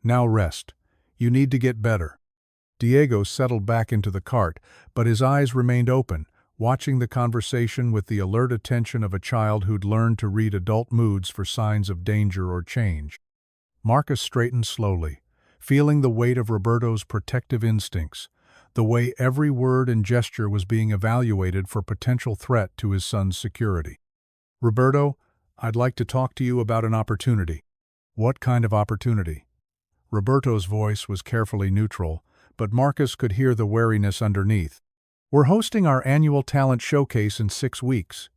"Now rest. You need to get better." Diego settled back into the cart, but his eyes remained open, watching the conversation with the alert attention of a child who'd learned to read adult moods for signs of danger or change. Marcus straightened slowly, feeling the weight of Roberto's protective instincts, the way every word and gesture was being evaluated for potential threat to his son's security. "Roberto, I'd like to talk to you about an opportunity." "What kind of opportunity?" Roberto's voice was carefully neutral, but Marcus could hear the wariness underneath. "We're hosting our annual talent showcase in 6 weeks.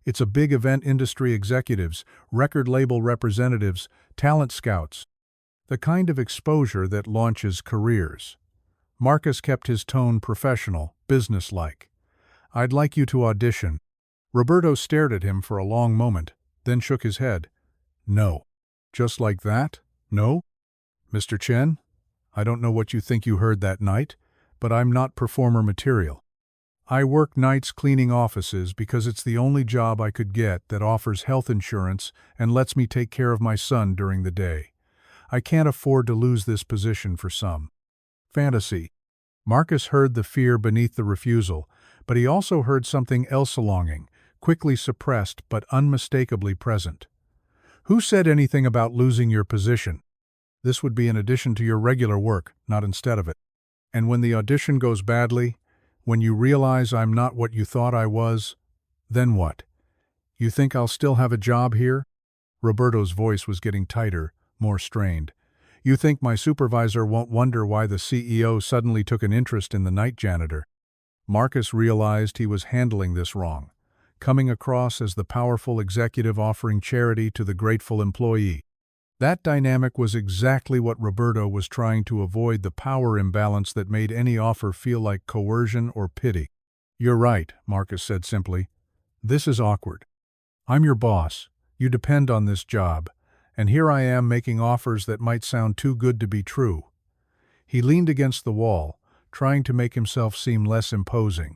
It's a big event. Industry executives, record label representatives, talent scouts. The kind of exposure that launches careers." Marcus kept his tone professional, businesslike. "I'd like you to audition." Roberto stared at him for a long moment, then shook his head. "No." "Just like that? No?" "Mr. Chen, I don't know what you think you heard that night, but I'm not performer material. I work nights cleaning offices because it's the only job I could get that offers health insurance and lets me take care of my son during the day. I can't afford to lose this position for some fantasy." Marcus heard the fear beneath the refusal, but he also heard something else, a longing, quickly suppressed but unmistakably present. "Who said anything about losing your position? This would be in addition to your regular work, not instead of it. And when the audition goes badly, when you realize I'm not what you thought I was, then what? You think I'll still have a job here?" Roberto's voice was getting tighter, more strained. "You think my supervisor won't wonder why the CEO suddenly took an interest in the night janitor?" Marcus realized he was handling this wrong, coming across as the powerful executive offering charity to the grateful employee. That dynamic was exactly what Roberto was trying to avoid, the power imbalance that made any offer feel like coercion or pity. "You're right," Marcus said simply. "This is awkward. I'm your boss. You depend on this job. And here I am making offers that might sound too good to be true." He leaned against the wall, trying to make himself seem less imposing.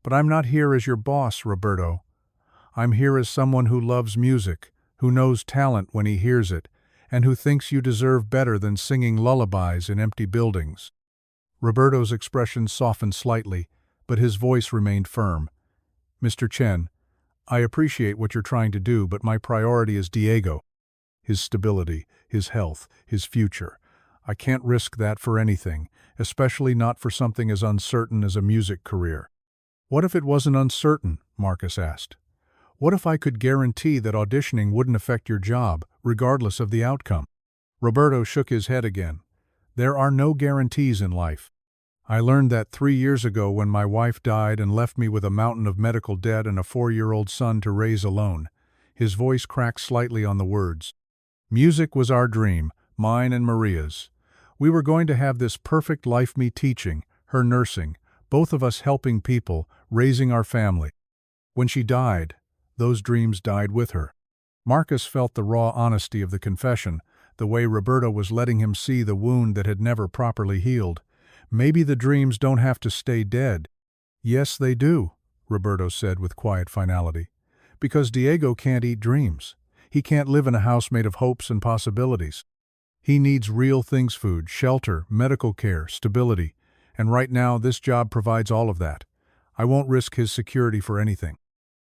"But I'm not here as your boss, Roberto. I'm here as someone who loves music, who knows talent when he hears it, and who thinks you deserve better than singing lullabies in empty buildings." Roberto's expression softened slightly, but his voice remained firm. "Mr. Chen, I appreciate what you're trying to do, but my priority is Diego. His stability, his health, his future. I can't risk that for anything, especially not for something as uncertain as a music career." "What if it wasn't uncertain?" Marcus asked. "What if I could guarantee that auditioning wouldn't affect your job, regardless of the outcome?" Roberto shook his head again. "There are no guarantees in life. I learned that 3 years ago when my wife died and left me with a mountain of medical debt and a 4-year-old son to raise alone." His voice cracked slightly on the words. "Music was our dream, mine and Maria's. We were going to have this perfect life, me teaching, her nursing, both of us helping people, raising our family. When she died, those dreams died with her." Marcus felt the raw honesty of the confession, the way Roberto was letting him see the wound that had never properly healed. Maybe the dreams don't have to stay dead. "Yes, they do," Roberto said with quiet finality. "Because Diego can't eat dreams. He can't live in a house made of hopes and possibilities. He needs real things: food, shelter, medical care, stability. And right now, this job provides all of that. I won't risk his security for anything."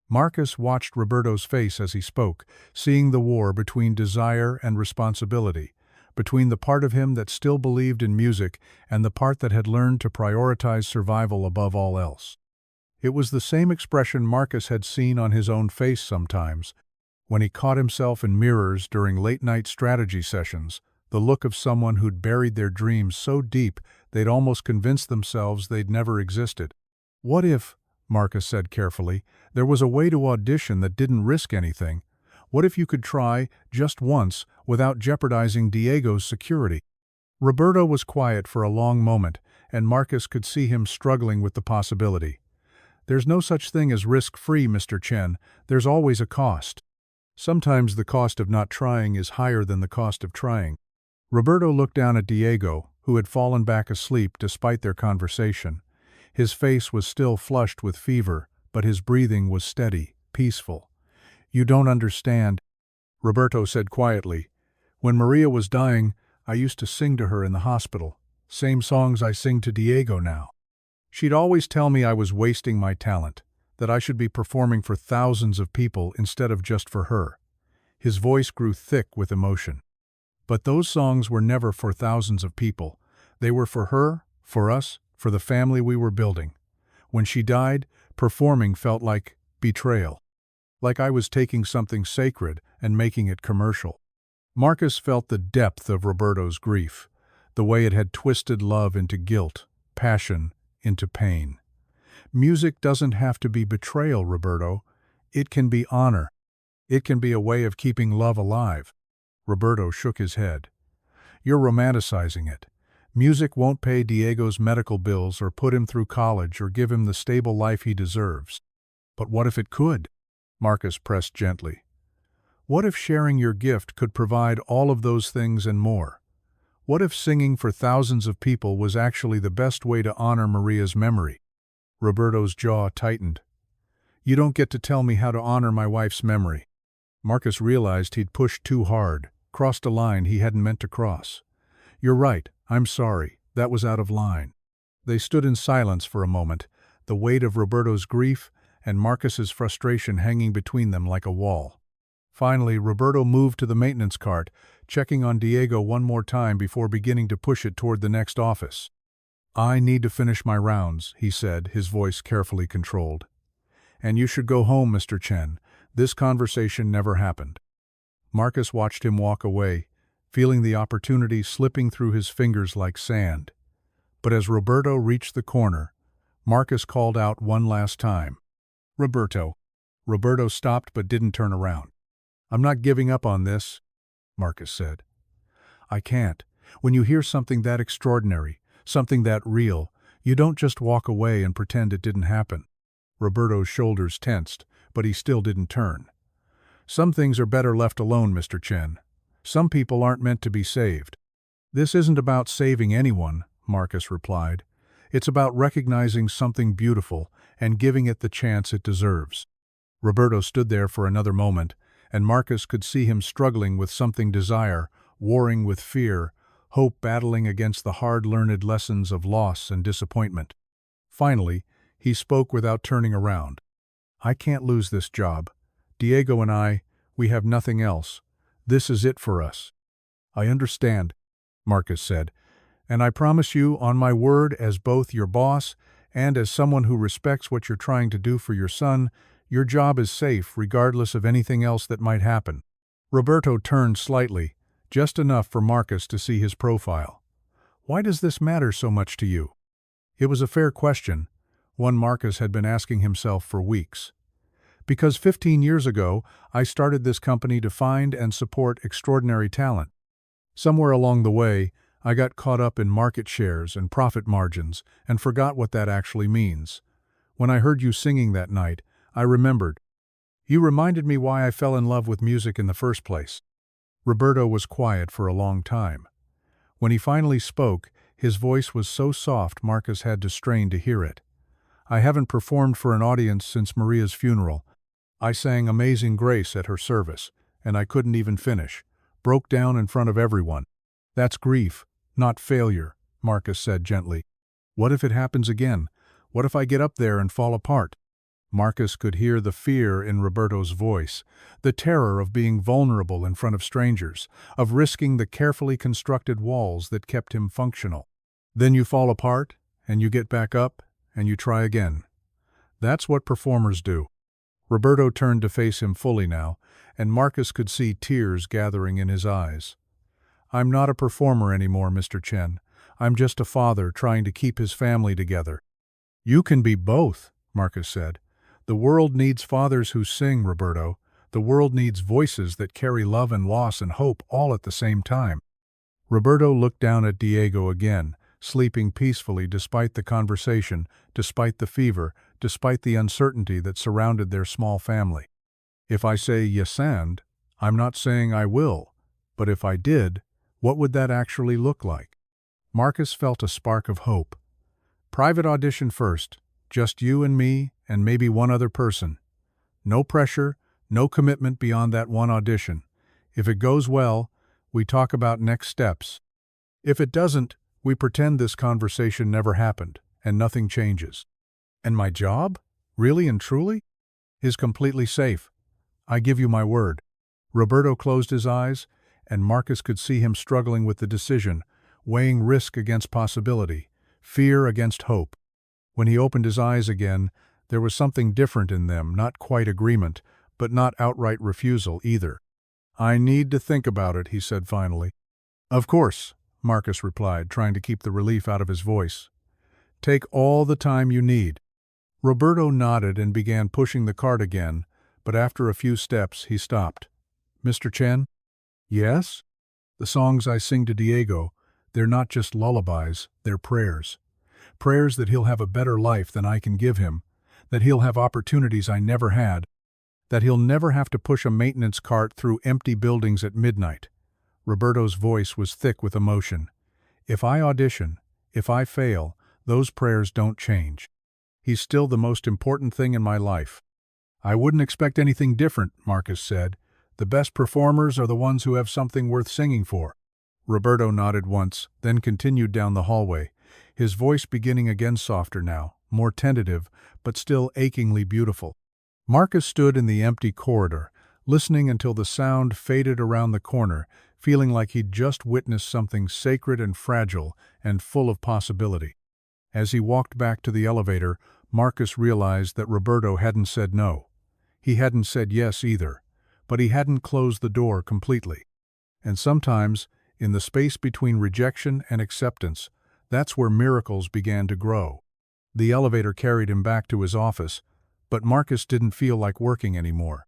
Marcus watched Roberto's face as he spoke, seeing the war between desire and responsibility, between the part of him that still believed in music and the part that had learned to prioritize survival above all else. It was the same expression Marcus had seen on his own face sometimes, when he caught himself in mirrors during late-night strategy sessions, the look of someone who'd buried their dreams so deep they'd almost convinced themselves they'd never existed. "What if," Marcus said carefully, "there was a way to audition that didn't risk anything? What if you could try, just once, without jeopardizing Diego's security?" Roberto was quiet for a long moment, and Marcus could see him struggling with the possibility. "There's no such thing as risk-free, Mr. Chen. There's always a cost. Sometimes the cost of not trying is higher than the cost of trying." Roberto looked down at Diego, who had fallen back asleep despite their conversation. His face was still flushed with fever, but his breathing was steady, peaceful. "You don't understand," Roberto said quietly. "When Maria was dying, I used to sing to her in the hospital. Same songs I sing to Diego now. She'd always tell me I was wasting my talent, that I should be performing for thousands of people instead of just for her." His voice grew thick with emotion. "But those songs were never for thousands of people. They were for her, for us, for the family we were building. When she died, performing felt like betrayal. Like I was taking something sacred and making it commercial." Marcus felt the depth of Roberto's grief, the way it had twisted love into guilt, passion into pain. "Music doesn't have to be betrayal, Roberto. It can be honor. It can be a way of keeping love alive." Roberto shook his head. "You're romanticizing it. Music won't pay Diego's medical bills or put him through college or give him the stable life he deserves." "But what if it could?" Marcus pressed gently. "What if sharing your gift could provide all of those things and more? What if singing for thousands of people was actually the best way to honor Maria's memory?" Roberto's jaw tightened. "You don't get to tell me how to honor my wife's memory." Marcus realized he'd pushed too hard, crossed a line he hadn't meant to cross. "You're right, I'm sorry, that was out of line." They stood in silence for a moment, the weight of Roberto's grief and Marcus's frustration hanging between them like a wall. Finally, Roberto moved to the maintenance cart, checking on Diego one more time before beginning to push it toward the next office. "I need to finish my rounds," he said, his voice carefully controlled. "And you should go home, Mr. Chen. This conversation never happened." Marcus watched him walk away, feeling the opportunity slipping through his fingers like sand. But as Roberto reached the corner, Marcus called out one last time, "Roberto." Roberto stopped but didn't turn around. "I'm not giving up on this," Marcus said. "I can't. When you hear something that extraordinary, something that real, you don't just walk away and pretend it didn't happen." Roberto's shoulders tensed, but he still didn't turn. "Some things are better left alone, Mr. Chen. Some people aren't meant to be saved." "This isn't about saving anyone," Marcus replied. "It's about recognizing something beautiful and giving it the chance it deserves." Roberto stood there for another moment, and Marcus could see him struggling with something desire, warring with fear, hope battling against the hard-learned lessons of loss and disappointment. Finally, he spoke without turning around. "I can't lose this job. Diego and we have nothing else. This is it for us." "I understand," Marcus said, "and I promise you, on my word as both your boss and as someone who respects what you're trying to do for your son, your job is safe regardless of anything else that might happen." Roberto turned slightly, just enough for Marcus to see his profile. "Why does this matter so much to you?" It was a fair question, one Marcus had been asking himself for weeks. "Because 15 years ago, I started this company to find and support extraordinary talent. Somewhere along the way, I got caught up in market shares and profit margins and forgot what that actually means. When I heard you singing that night, I remembered. You reminded me why I fell in love with music in the first place." Roberto was quiet for a long time. When he finally spoke, his voice was so soft Marcus had to strain to hear it. "I haven't performed for an audience since Maria's funeral. I sang Amazing Grace at her service, and I couldn't even finish. Broke down in front of everyone. That's grief, not failure," Marcus said gently. "What if it happens again? What if I get up there and fall apart?" Marcus could hear the fear in Roberto's voice, the terror of being vulnerable in front of strangers, of risking the carefully constructed walls that kept him functional. "Then you fall apart, and you get back up, and you try again. That's what performers do." Roberto turned to face him fully now, and Marcus could see tears gathering in his eyes. I'm not a performer anymore, Mr. Chen. I'm just a father trying to keep his family together." "You can be both," Marcus said. "The world needs fathers who sing, Roberto. The world needs voices that carry love and loss and hope all at the same time." Roberto looked down at Diego again, sleeping peacefully despite the conversation, despite the fever, despite the uncertainty that surrounded their small family. "If I say yes and, I'm not saying I will, but if I did, what would that actually look like?" Marcus felt a spark of hope. "Private audition first, just you and me and maybe one other person. No pressure, no commitment beyond that one audition. If it goes well, we talk about next steps. If it doesn't, we pretend this conversation never happened and nothing changes. And my job, really and truly, is completely safe. I give you my word." Roberto closed his eyes, and Marcus could see him struggling with the decision, weighing risk against possibility, fear against hope. When he opened his eyes again, there was something different in them, not quite agreement, but not outright refusal either. "I need to think about it," he said finally. "Of course," Marcus replied, trying to keep the relief out of his voice. "Take all the time you need." Roberto nodded and began pushing the cart again, but after a few steps he stopped. "Mr. Chen?" "Yes?" "The songs I sing to Diego, they're not just lullabies, they're prayers. Prayers that he'll have a better life than I can give him, that he'll have opportunities I never had, that he'll never have to push a maintenance cart through empty buildings at midnight." Roberto's voice was thick with emotion. "If I audition, if I fail, those prayers don't change. He's still the most important thing in my life." "I wouldn't expect anything different," Marcus said. "The best performers are the ones who have something worth singing for." Roberto nodded once, then continued down the hallway, his voice beginning again softer now, more tentative, but still achingly beautiful. Marcus stood in the empty corridor, listening until the sound faded around the corner, feeling like he'd just witnessed something sacred and fragile and full of possibility. As he walked back to the elevator, Marcus realized that Roberto hadn't said no. He hadn't said yes either, but he hadn't closed the door completely. And sometimes, in the space between rejection and acceptance, that's where miracles began to grow. The elevator carried him back to his office, but Marcus didn't feel like working anymore.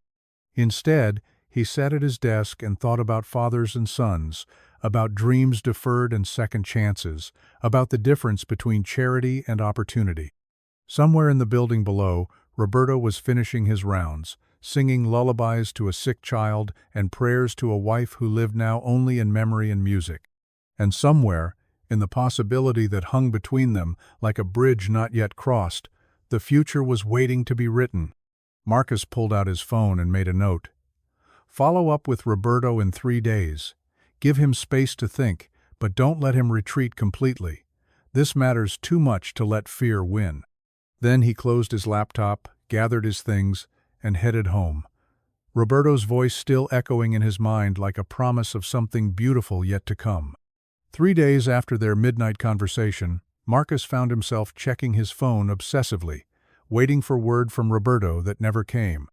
Instead, he sat at his desk and thought about fathers and sons, about dreams deferred and second chances, about the difference between charity and opportunity. Somewhere in the building below, Roberto was finishing his rounds, singing lullabies to a sick child and prayers to a wife who lived now only in memory and music. And somewhere, in the possibility that hung between them like a bridge not yet crossed, the future was waiting to be written. Marcus pulled out his phone and made a note. "Follow up with Roberto in 3 days. Give him space to think, but don't let him retreat completely. This matters too much to let fear win." Then he closed his laptop, gathered his things, and headed home, Roberto's voice still echoing in his mind like a promise of something beautiful yet to come. 3 days after their midnight conversation, Marcus found himself checking his phone obsessively, waiting for word from Roberto that never came.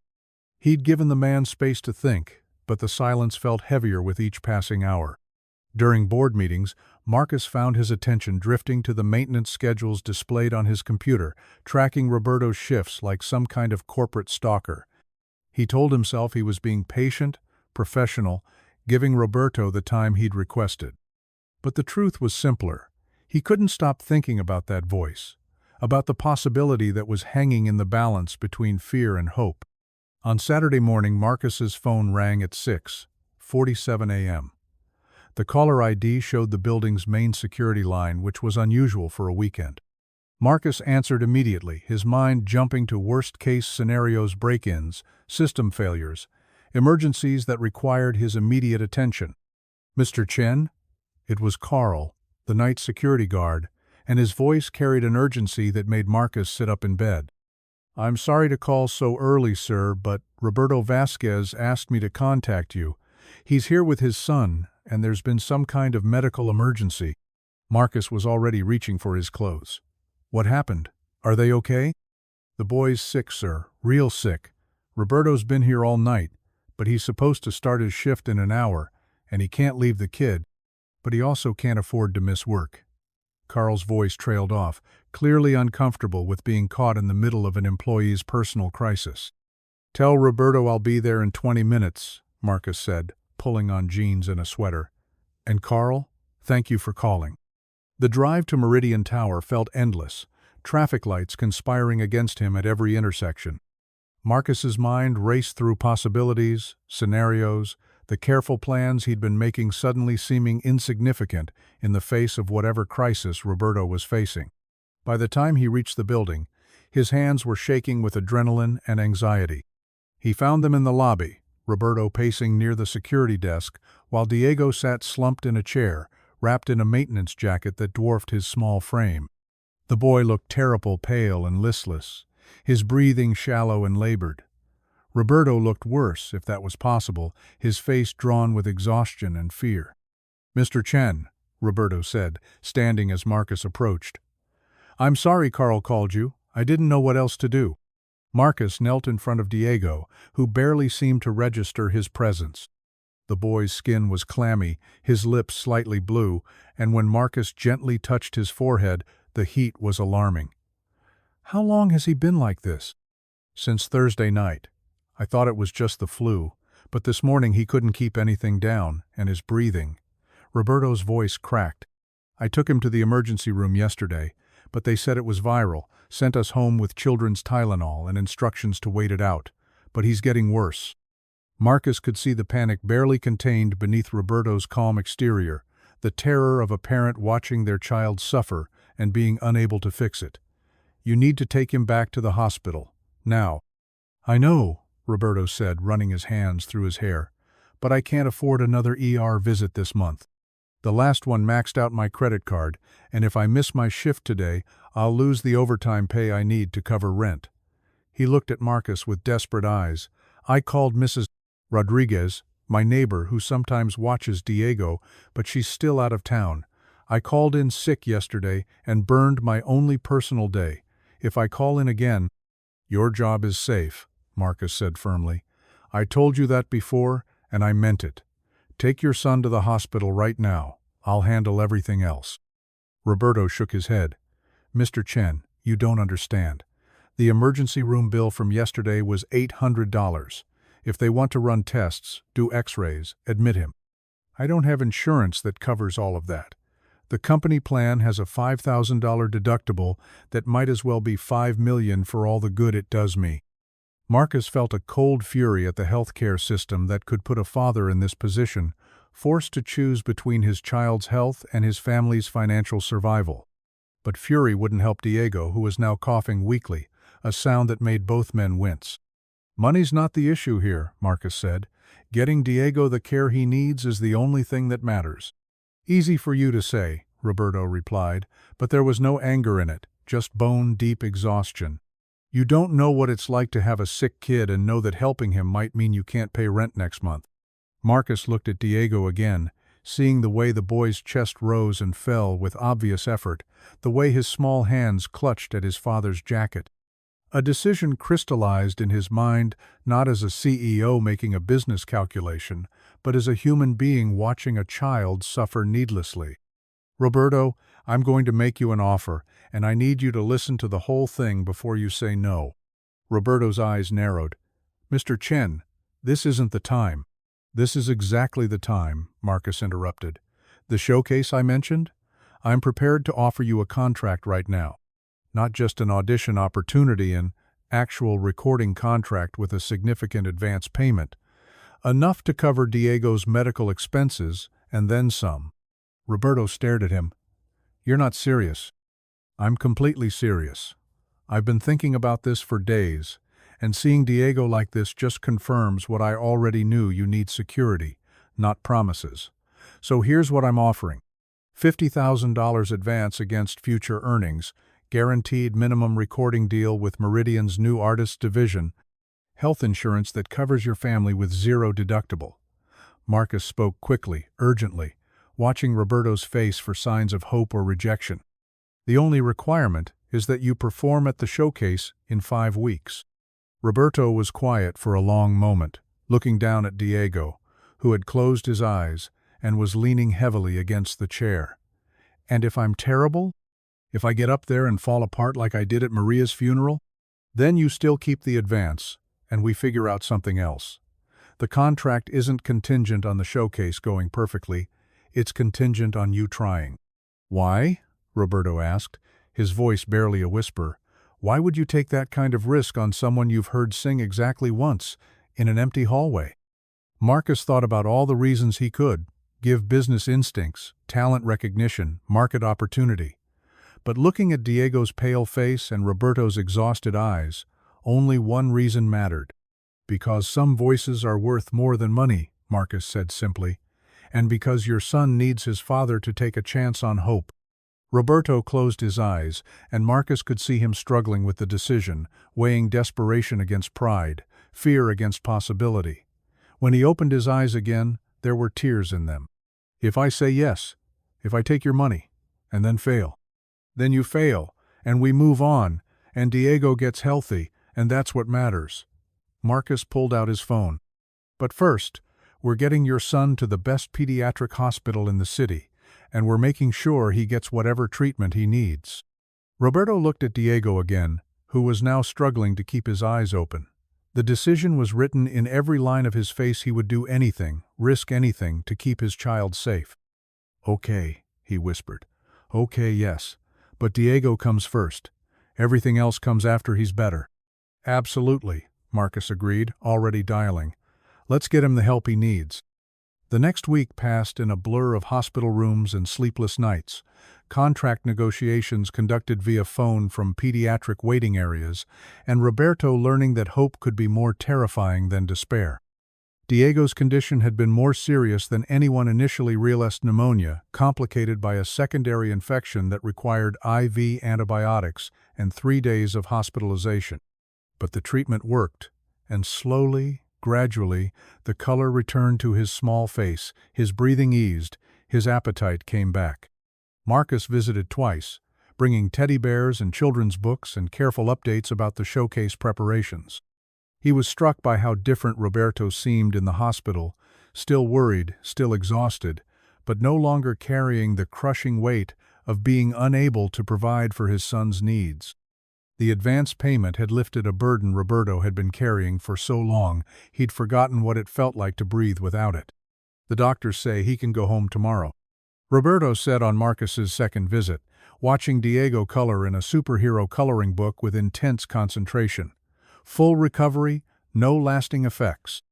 He'd given the man space to think, but the silence felt heavier with each passing hour. During board meetings, Marcus found his attention drifting to the maintenance schedules displayed on his computer, tracking Roberto's shifts like some kind of corporate stalker. He told himself he was being patient, professional, giving Roberto the time he'd requested. But the truth was simpler. He couldn't stop thinking about that voice, about the possibility that was hanging in the balance between fear and hope. On Saturday morning, Marcus's phone rang at 6:47 a.m. The caller ID showed the building's main security line, which was unusual for a weekend. Marcus answered immediately, his mind jumping to worst-case scenarios, break-ins, system failures, emergencies that required his immediate attention. "Mr. Chen?" It was Carl, the night security guard, and his voice carried an urgency that made Marcus sit up in bed. "I'm sorry to call so early, sir, but Roberto Vasquez asked me to contact you. He's here with his son, and there's been some kind of medical emergency." Marcus was already reaching for his clothes. "What happened? Are they okay?" "The boy's sick, sir, real sick. Roberto's been here all night, but he's supposed to start his shift in an hour, and he can't leave the kid." but he also can't afford to miss work. Carl's voice trailed off, clearly uncomfortable with being caught in the middle of an employee's personal crisis. "Tell Roberto I'll be there in 20 minutes, Marcus said, pulling on jeans and a sweater. "And Carl, thank you for calling." The drive to Meridian Tower felt endless, traffic lights conspiring against him at every intersection. Marcus's mind raced through possibilities, scenarios, the careful plans he'd been making suddenly seeming insignificant in the face of whatever crisis Roberto was facing. By the time he reached the building, his hands were shaking with adrenaline and anxiety. He found them in the lobby, Roberto pacing near the security desk, while Diego sat slumped in a chair, wrapped in a maintenance jacket that dwarfed his small frame. The boy looked terrible, pale and listless, his breathing shallow and labored. Roberto looked worse, if that was possible, his face drawn with exhaustion and fear. "Mr. Chen," Roberto said, standing as Marcus approached. "I'm sorry Carl called you. I didn't know what else to do." Marcus knelt in front of Diego, who barely seemed to register his presence. The boy's skin was clammy, his lips slightly blue, and when Marcus gently touched his forehead, the heat was alarming. "How long has he been like this?" "Since Thursday night. I thought it was just the flu, but this morning he couldn't keep anything down, and his breathing." Roberto's voice cracked. "I took him to the emergency room yesterday, but they said it was viral, sent us home with children's Tylenol and instructions to wait it out. But he's getting worse." Marcus could see the panic barely contained beneath Roberto's calm exterior, the terror of a parent watching their child suffer and being unable to fix it. "You need to take him back to the hospital, now." "I know," Roberto said, running his hands through his hair, "but I can't afford another ER visit this month. The last one maxed out my credit card, and if I miss my shift today, I'll lose the overtime pay I need to cover rent." He looked at Marcus with desperate eyes. "I called Mrs. Rodriguez, my neighbor who sometimes watches Diego, but she's still out of town. I called in sick yesterday and burned my only personal day. If I call in again—" "Your job is safe," Marcus said firmly. "I told you that before, and I meant it. Take your son to the hospital right now. I'll handle everything else." Roberto shook his head. "Mr. Chen, you don't understand. The emergency room bill from yesterday was $800. If they want to run tests, do x-rays, admit him. I don't have insurance that covers all of that. The company plan has a $5,000 deductible that might as well be $5 million for all the good it does me." Marcus felt a cold fury at the healthcare system that could put a father in this position, forced to choose between his child's health and his family's financial survival. But fury wouldn't help Diego, who was now coughing weakly, a sound that made both men wince. "Money's not the issue here," Marcus said. "Getting Diego the care he needs is the only thing that matters." "Easy for you to say," Roberto replied, but there was no anger in it, just bone-deep exhaustion. "You don't know what it's like to have a sick kid and know that helping him might mean you can't pay rent next month." Marcus looked at Diego again, seeing the way the boy's chest rose and fell with obvious effort, the way his small hands clutched at his father's jacket. A decision crystallized in his mind not as a CEO making a business calculation, but as a human being watching a child suffer needlessly. "Roberto, I'm going to make you an offer, and I need you to listen to the whole thing before you say no." Roberto's eyes narrowed. "Mr. Chen, this isn't the time." "This is exactly the time," Marcus interrupted. "The showcase I mentioned? I'm prepared to offer you a contract right now. Not just an audition opportunity, an actual recording contract with a significant advance payment. Enough to cover Diego's medical expenses, and then some." Roberto stared at him. "You're not serious." "I'm completely serious. I've been thinking about this for days, and seeing Diego like this just confirms what I already knew. You need security, not promises. So here's what I'm offering. $50,000 advance against future earnings, guaranteed minimum recording deal with Meridian's new artists division, health insurance that covers your family with zero deductible." Marcus spoke quickly, urgently, watching Roberto's face for signs of hope or rejection. "The only requirement is that you perform at the showcase in 5 weeks." Roberto was quiet for a long moment, looking down at Diego, who had closed his eyes, and was leaning heavily against the chair. "And if I'm terrible? If I get up there and fall apart like I did at Maria's funeral? Then you still keep the advance, and we figure out something else. The contract isn't contingent on the showcase going perfectly, it's contingent on you trying." "Why?" Roberto asked, his voice barely a whisper. "Why would you take that kind of risk on someone you've heard sing exactly once, in an empty hallway?" Marcus thought about all the reasons he could give: business instincts, talent recognition, market opportunity. But looking at Diego's pale face and Roberto's exhausted eyes, only one reason mattered. "Because some voices are worth more than money," Marcus said simply, "and because your son needs his father to take a chance on hope." Roberto closed his eyes, and Marcus could see him struggling with the decision, weighing desperation against pride, fear against possibility. When he opened his eyes again, there were tears in them. "If I say yes, if I take your money, and then fail?" "Then you fail, and we move on, and Diego gets healthy, and that's what matters." Marcus pulled out his phone. "But first, we're getting your son to the best pediatric hospital in the city, and we're making sure he gets whatever treatment he needs." Roberto looked at Diego again, who was now struggling to keep his eyes open. The decision was written in every line of his face. He would do anything, risk anything, to keep his child safe. "Okay," he whispered. "Okay, yes. But Diego comes first. Everything else comes after he's better." "Absolutely," Marcus agreed, already dialing. "Let's get him the help he needs." The next week passed in a blur of hospital rooms and sleepless nights, contract negotiations conducted via phone from pediatric waiting areas, and Roberto learning that hope could be more terrifying than despair. Diego's condition had been more serious than anyone initially realized: pneumonia, complicated by a secondary infection that required IV antibiotics and 3 days of hospitalization. But the treatment worked, and slowly, gradually, the color returned to his small face, his breathing eased, his appetite came back. Marcus visited twice, bringing teddy bears and children's books and careful updates about the showcase preparations. He was struck by how different Roberto seemed in the hospital, still worried, still exhausted, but no longer carrying the crushing weight of being unable to provide for his son's needs. The advance payment had lifted a burden Roberto had been carrying for so long he'd forgotten what it felt like to breathe without it. "The doctors say he can go home tomorrow," Roberto said on Marcus's second visit, watching Diego color in a superhero coloring book with intense concentration. "Full recovery, no lasting effects."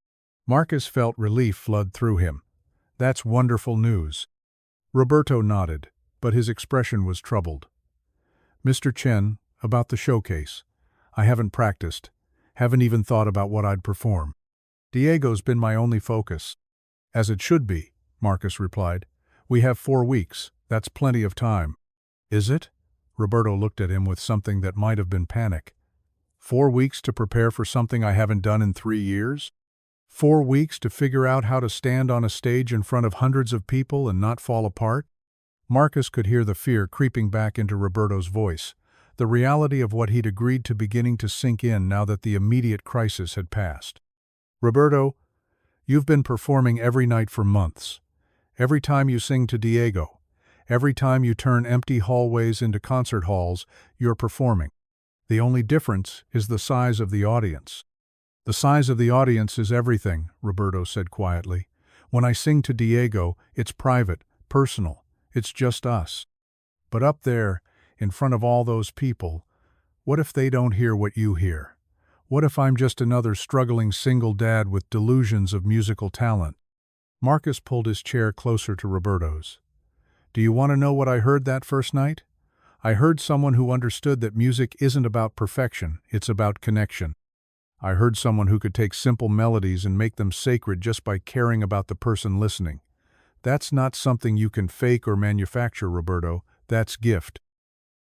Marcus felt relief flood through him. "That's wonderful news." Roberto nodded, but his expression was troubled. "Mr. Chen, about the showcase. I haven't practiced, haven't even thought about what I'd perform. Diego's been my only focus." "As it should be," Marcus replied. "We have 4 weeks, that's plenty of time." "Is it?" Roberto looked at him with something that might have been panic. 4 weeks to prepare for something I haven't done in 3 years? 4 weeks to figure out how to stand on a stage in front of hundreds of people and not fall apart? Marcus could hear the fear creeping back into Roberto's voice, the reality of what he'd agreed to beginning to sink in now that the immediate crisis had passed. "Roberto, you've been performing every night for months. Every time you sing to Diego, every time you turn empty hallways into concert halls, you're performing. The only difference is the size of the audience." "The size of the audience is everything," Roberto said quietly. "When I sing to Diego, it's private, personal, it's just us. But up there, in front of all those people, what if they don't hear what you hear? What if I'm just another struggling single dad with delusions of musical talent?" Marcus pulled his chair closer to Roberto's. "Do you want to know what I heard that first night? I heard someone who understood that music isn't about perfection, it's about connection. I heard someone who could take simple melodies and make them sacred just by caring about the person listening. That's not something you can fake or manufacture, Roberto, that's gift."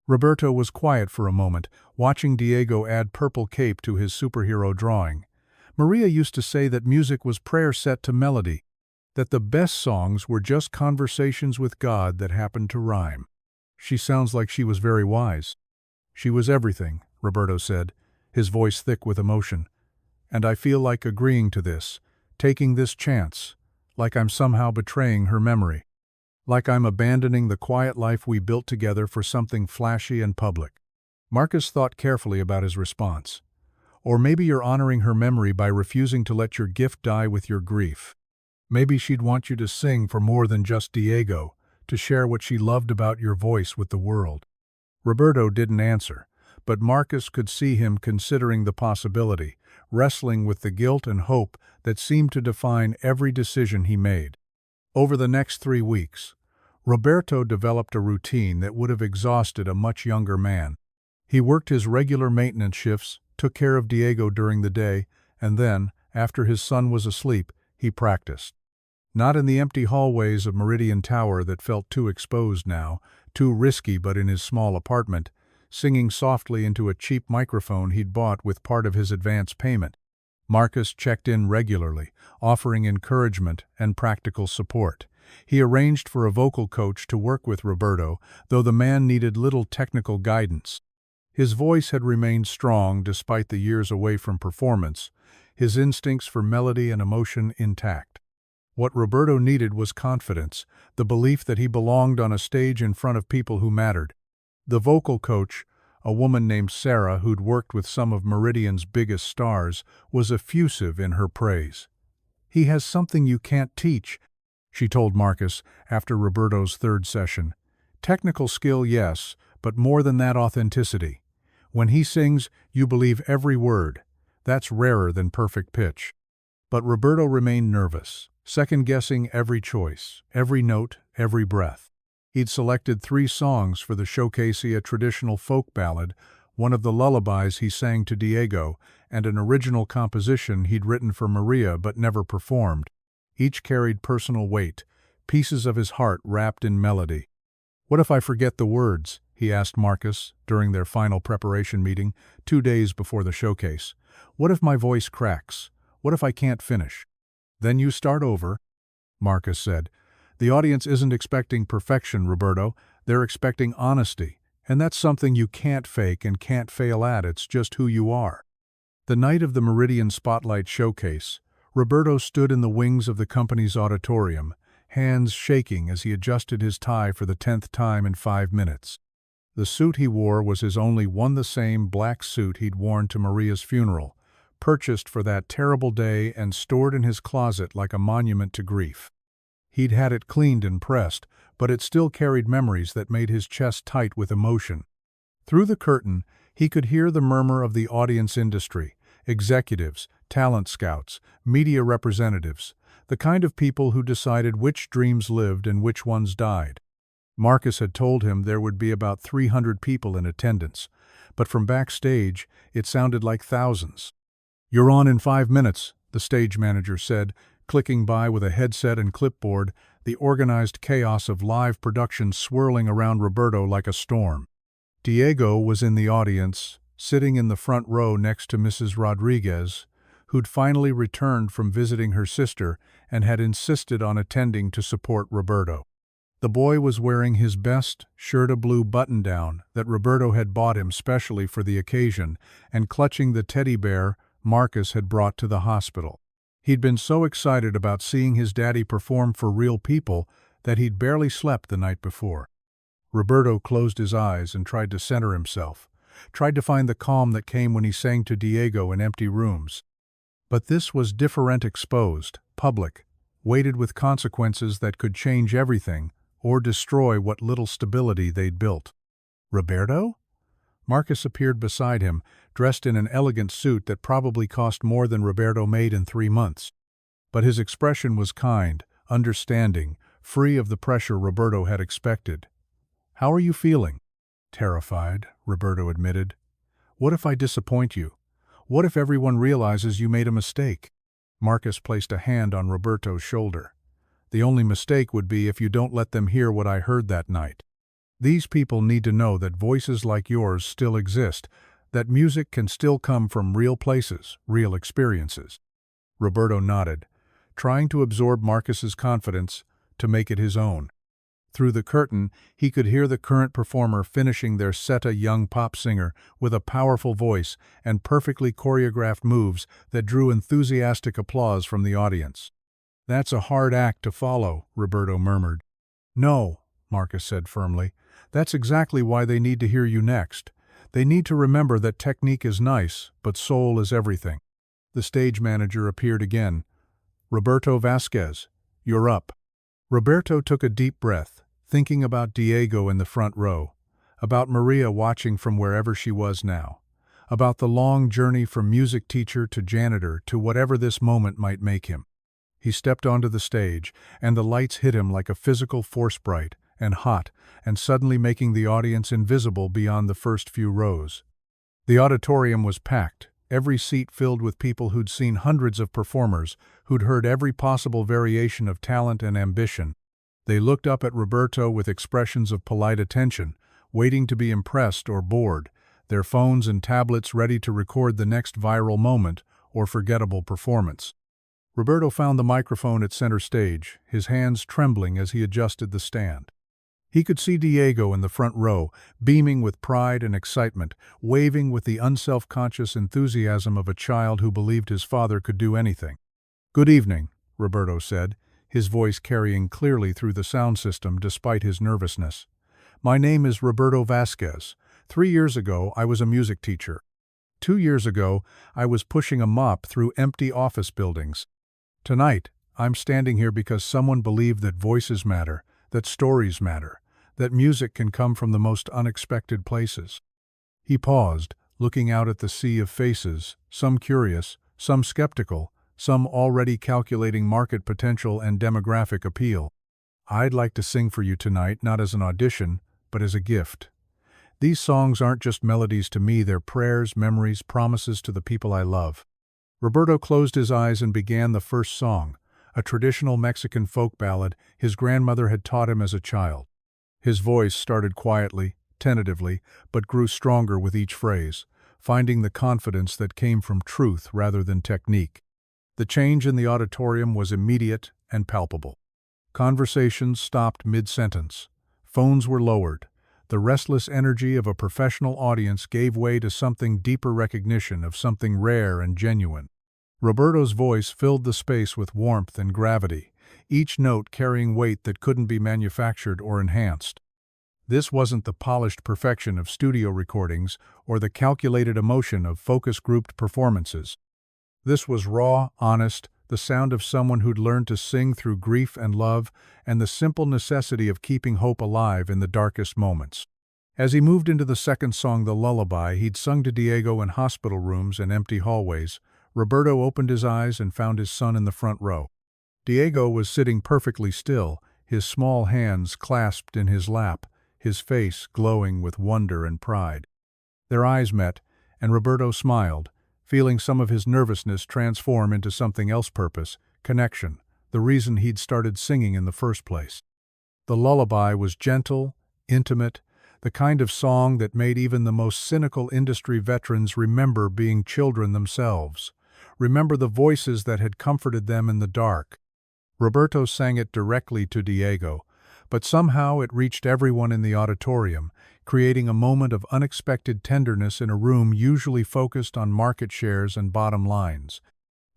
Roberto was quiet for a moment, watching Diego add purple cape to his superhero drawing. Maria used to say that music was prayer set to melody, that the best songs were just conversations with God that happened to rhyme. She sounds like she was very wise. "She was everything," Roberto said, his voice thick with emotion. "And I feel like agreeing to this, taking this chance, like I'm somehow betraying her memory. Like I'm abandoning the quiet life we built together for something flashy and public. Marcus thought carefully about his response. Or maybe you're honoring her memory by refusing to let your gift die with your grief. Maybe she'd want you to sing for more than just Diego, to share what she loved about your voice with the world. Roberto didn't answer, but Marcus could see him considering the possibility, wrestling with the guilt and hope that seemed to define every decision he made. Over the next 3 weeks, Roberto developed a routine that would have exhausted a much younger man. He worked his regular maintenance shifts, took care of Diego during the day, and then, after his son was asleep, he practiced. Not in the empty hallways of Meridian Tower that felt too exposed now, too risky, but in his small apartment, singing softly into a cheap microphone he'd bought with part of his advance payment. Marcus checked in regularly, offering encouragement and practical support. He arranged for a vocal coach to work with Roberto, though the man needed little technical guidance. His voice had remained strong despite the years away from performance, his instincts for melody and emotion intact. What Roberto needed was confidence, the belief that he belonged on a stage in front of people who mattered. The vocal coach, a woman named Sarah who'd worked with some of Meridian's biggest stars, was effusive in her praise. "He has something you can't teach," she told Marcus after Roberto's third session. "Technical skill, yes, but more than that, authenticity. When he sings, you believe every word. That's rarer than perfect pitch." But Roberto remained nervous, second-guessing every choice, every note, every breath. He'd selected 3 songs for the showcase: a traditional folk ballad, one of the lullabies he sang to Diego, and an original composition he'd written for Maria but never performed. Each carried personal weight, pieces of his heart wrapped in melody. "What if I forget the words?" he asked Marcus during their final preparation meeting, 2 days before the showcase. "What if my voice cracks? What if I can't finish?" "Then you start over," Marcus said. "The audience isn't expecting perfection, Roberto. They're expecting honesty, and that's something you can't fake and can't fail at. It's just who you are." The night of the Meridian Spotlight Showcase, Roberto stood in the wings of the company's auditorium, hands shaking as he adjusted his tie for the 10th time in 5 minutes. The suit he wore was his only one, the same black suit he'd worn to Maria's funeral, purchased for that terrible day and stored in his closet like a monument to grief. He'd had it cleaned and pressed, but it still carried memories that made his chest tight with emotion. Through the curtain, he could hear the murmur of the audience industry, executives, talent scouts, media representatives, the kind of people who decided which dreams lived and which ones died. Marcus had told him there would be about 300 people in attendance, but from backstage, it sounded like thousands. "You're on in 5 minutes, the stage manager said, clicking by with a headset and clipboard, the organized chaos of live production swirling around Roberto like a storm. Diego was in the audience, sitting in the front row next to Mrs. Rodriguez, who'd finally returned from visiting her sister and had insisted on attending to support Roberto. The boy was wearing his best shirt, blue button-down that Roberto had bought him specially for the occasion, and clutching the teddy bear Marcus had brought to the hospital. He'd been so excited about seeing his daddy perform for real people that he'd barely slept the night before. Roberto closed his eyes and tried to center himself, tried to find the calm that came when he sang to Diego in empty rooms. But this was different, exposed, public, weighted with consequences that could change everything or destroy what little stability they'd built. "Roberto?" Marcus appeared beside him, dressed in an elegant suit that probably cost more than Roberto made in 3 months. But his expression was kind, understanding, free of the pressure Roberto had expected. "How are you feeling?" "Terrified," Roberto admitted. "What if I disappoint you? What if everyone realizes you made a mistake?" Marcus placed a hand on Roberto's shoulder. "The only mistake would be if you don't let them hear what I heard that night. These people need to know that voices like yours still exist, that music can still come from real places, real experiences." Roberto nodded, trying to absorb Marcus's confidence, to make it his own. Through the curtain, he could hear the current performer finishing their set, a young pop singer with a powerful voice and perfectly choreographed moves that drew enthusiastic applause from the audience. "That's a hard act to follow," Roberto murmured. "No," Marcus said firmly. "That's exactly why they need to hear you next. They need to remember that technique is nice, but soul is everything." The stage manager appeared again. "Roberto Vasquez, you're up." Roberto took a deep breath, thinking about Diego in the front row, about Maria watching from wherever she was now, about the long journey from music teacher to janitor to whatever this moment might make him. He stepped onto the stage, and the lights hit him like a physical force, bright and hot, and suddenly making the audience invisible beyond the first few rows. The auditorium was packed, every seat filled with people who'd seen hundreds of performers, who'd heard every possible variation of talent and ambition. They looked up at Roberto with expressions of polite attention, waiting to be impressed or bored, their phones and tablets ready to record the next viral moment or forgettable performance. Roberto found the microphone at center stage, his hands trembling as he adjusted the stand. He could see Diego in the front row, beaming with pride and excitement, waving with the unself-conscious enthusiasm of a child who believed his father could do anything. "Good evening," Roberto said, his voice carrying clearly through the sound system despite his nervousness. "My name is Roberto Vasquez. 3 years ago, I was a music teacher. 2 years ago, I was pushing a mop through empty office buildings. Tonight, I'm standing here because someone believed that voices matter, that stories matter, that music can come from the most unexpected places." He paused, looking out at the sea of faces, some curious, some skeptical, some already calculating market potential and demographic appeal. "I'd like to sing for you tonight, not as an audition, but as a gift. These songs aren't just melodies to me, they're prayers, memories, promises to the people I love." Roberto closed his eyes and began the first song, a traditional Mexican folk ballad his grandmother had taught him as a child. His voice started quietly, tentatively, but grew stronger with each phrase, finding the confidence that came from truth rather than technique. The change in the auditorium was immediate and palpable. Conversations stopped mid-sentence. Phones were lowered. The restless energy of a professional audience gave way to something deeper, recognition of something rare and genuine. Roberto's voice filled the space with warmth and gravity, each note carrying weight that couldn't be manufactured or enhanced. This wasn't the polished perfection of studio recordings or the calculated emotion of focus-grouped performances. This was raw, honest, the sound of someone who'd learned to sing through grief and love, and the simple necessity of keeping hope alive in the darkest moments. As he moved into the second song, the lullaby he'd sung to Diego in hospital rooms and empty hallways, Roberto opened his eyes and found his son in the front row. Diego was sitting perfectly still, his small hands clasped in his lap, his face glowing with wonder and pride. Their eyes met, and Roberto smiled, feeling some of his nervousness transform into something else: purpose, connection, the reason he'd started singing in the first place. The lullaby was gentle, intimate, the kind of song that made even the most cynical industry veterans remember being children themselves, remember the voices that had comforted them in the dark. Roberto sang it directly to Diego, but somehow it reached everyone in the auditorium, creating a moment of unexpected tenderness in a room usually focused on market shares and bottom lines.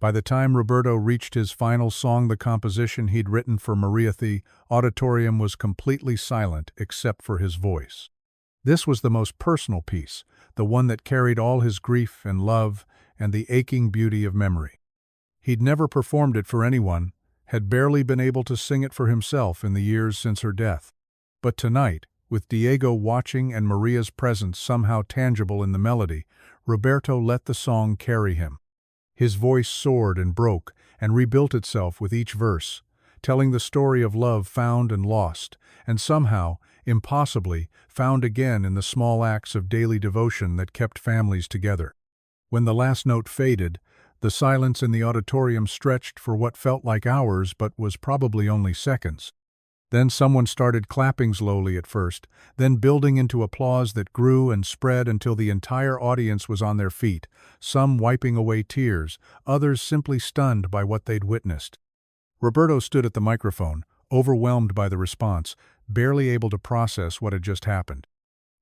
By the time Roberto reached his final song, the composition he'd written for Maria, the auditorium was completely silent except for his voice. This was the most personal piece, the one that carried all his grief and love and the aching beauty of memory. He'd never performed it for anyone, had barely been able to sing it for himself in the years since her death. But tonight, with Diego watching and Maria's presence somehow tangible in the melody, Roberto let the song carry him. His voice soared and broke and rebuilt itself with each verse, telling the story of love found and lost, and somehow, impossibly, found again in the small acts of daily devotion that kept families together. When the last note faded, the silence in the auditorium stretched for what felt like hours but was probably only seconds. Then someone started clapping slowly at first, then building into applause that grew and spread until the entire audience was on their feet, some wiping away tears, others simply stunned by what they'd witnessed. Roberto stood at the microphone, overwhelmed by the response, barely able to process what had just happened.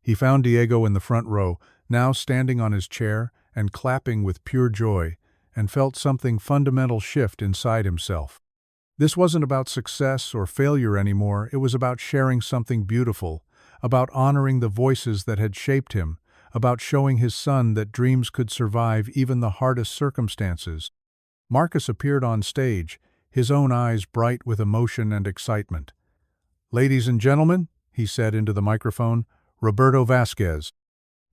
He found Diego in the front row, now standing on his chair and clapping with pure joy, and felt something fundamental shift inside himself. This wasn't about success or failure anymore, it was about sharing something beautiful, about honoring the voices that had shaped him, about showing his son that dreams could survive even the hardest circumstances. Marcus appeared on stage, his own eyes bright with emotion and excitement. "Ladies and gentlemen," he said into the microphone, "Roberto Vasquez."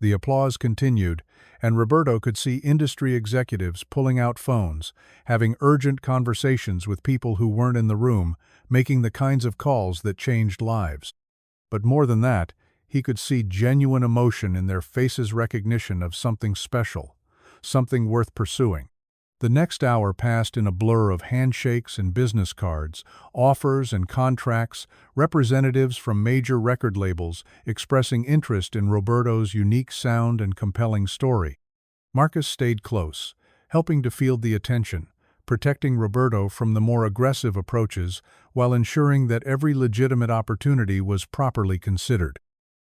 The applause continued, and Roberto could see industry executives pulling out phones, having urgent conversations with people who weren't in the room, making the kinds of calls that changed lives. But more than that, he could see genuine emotion in their faces' recognition of something special, something worth pursuing. The next hour passed in a blur of handshakes and business cards, offers and contracts, representatives from major record labels expressing interest in Roberto's unique sound and compelling story. Marcus stayed close, helping to field the attention, protecting Roberto from the more aggressive approaches while ensuring that every legitimate opportunity was properly considered.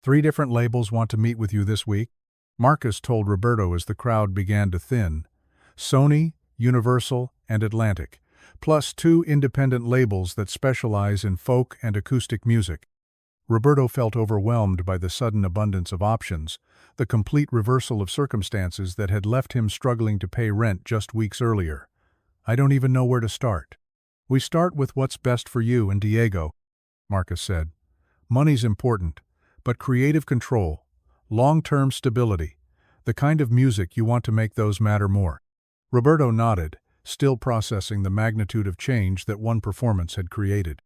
"3 different labels want to meet with you this week," Marcus told Roberto as the crowd began to thin. "Sony, Universal, and Atlantic, plus 2 independent labels that specialize in folk and acoustic music." Roberto felt overwhelmed by the sudden abundance of options, the complete reversal of circumstances that had left him struggling to pay rent just weeks earlier. "I don't even know where to start." "We start with what's best for you and Diego," Marcus said. "Money's important, but creative control, long-term stability, the kind of music you want to make those matter more." Roberto nodded, still processing the magnitude of change that one performance had created.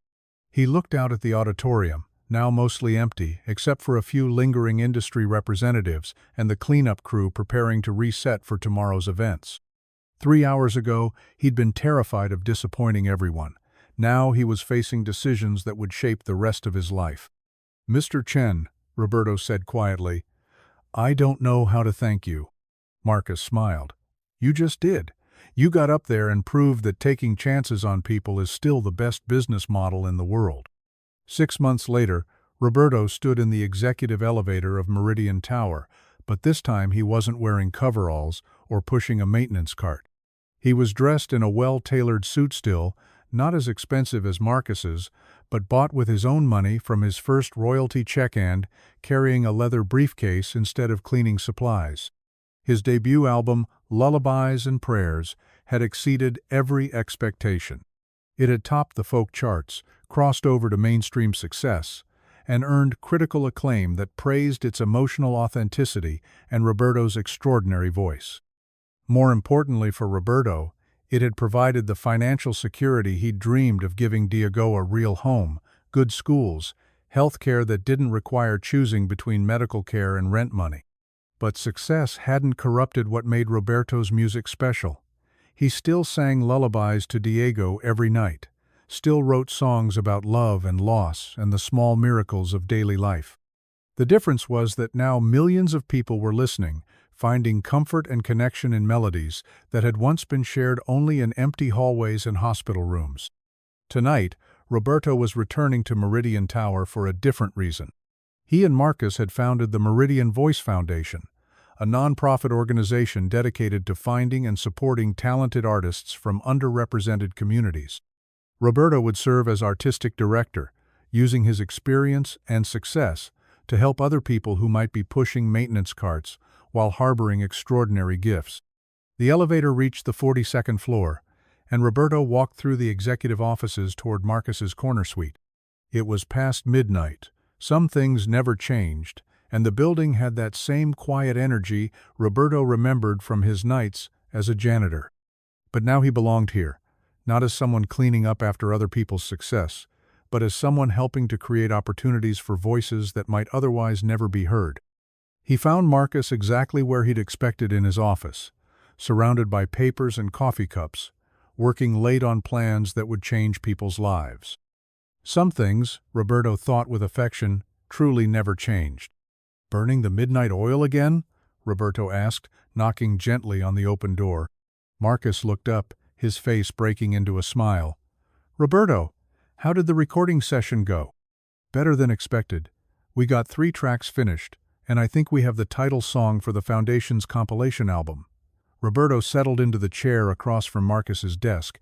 He looked out at the auditorium, now mostly empty, except for a few lingering industry representatives and the cleanup crew preparing to reset for tomorrow's events. 3 hours ago, he'd been terrified of disappointing everyone. Now he was facing decisions that would shape the rest of his life. "Mr. Chen," Roberto said quietly, "I don't know how to thank you." Marcus smiled. "You just did. You got up there and proved that taking chances on people is still the best business model in the world." 6 months later, Roberto stood in the executive elevator of Meridian Tower, but this time he wasn't wearing coveralls or pushing a maintenance cart. He was dressed in a well-tailored suit still, not as expensive as Marcus's, but bought with his own money from his first royalty check and carrying a leather briefcase instead of cleaning supplies. His debut album, Lullabies and Prayers, had exceeded every expectation. It had topped the folk charts, crossed over to mainstream success, and earned critical acclaim that praised its emotional authenticity and Roberto's extraordinary voice. More importantly for Roberto, it had provided the financial security he'd dreamed of, giving Diego a real home, good schools, health care that didn't require choosing between medical care and rent money. But success hadn't corrupted what made Roberto's music special. He still sang lullabies to Diego every night, still wrote songs about love and loss and the small miracles of daily life. The difference was that now millions of people were listening, finding comfort and connection in melodies that had once been shared only in empty hallways and hospital rooms. Tonight, Roberto was returning to Meridian Tower for a different reason. He and Marcus had founded the Meridian Voice Foundation, a nonprofit organization dedicated to finding and supporting talented artists from underrepresented communities. Roberto would serve as artistic director, using his experience and success to help other people who might be pushing maintenance carts while harboring extraordinary gifts. The elevator reached the 42nd floor, and Roberto walked through the executive offices toward Marcus's corner suite. It was past midnight. Some things never changed, and the building had that same quiet energy Roberto remembered from his nights as a janitor. But now he belonged here, not as someone cleaning up after other people's success, but as someone helping to create opportunities for voices that might otherwise never be heard. He found Marcus exactly where he'd expected, in his office, surrounded by papers and coffee cups, working late on plans that would change people's lives. Some things, Roberto thought with affection, truly never changed. "Burning the midnight oil again?" Roberto asked, knocking gently on the open door. Marcus looked up, his face breaking into a smile. "Roberto, how did the recording session go?" "Better than expected. We got 3 tracks finished, and I think we have the title song for the Foundation's compilation album." Roberto settled into the chair across from Marcus's desk,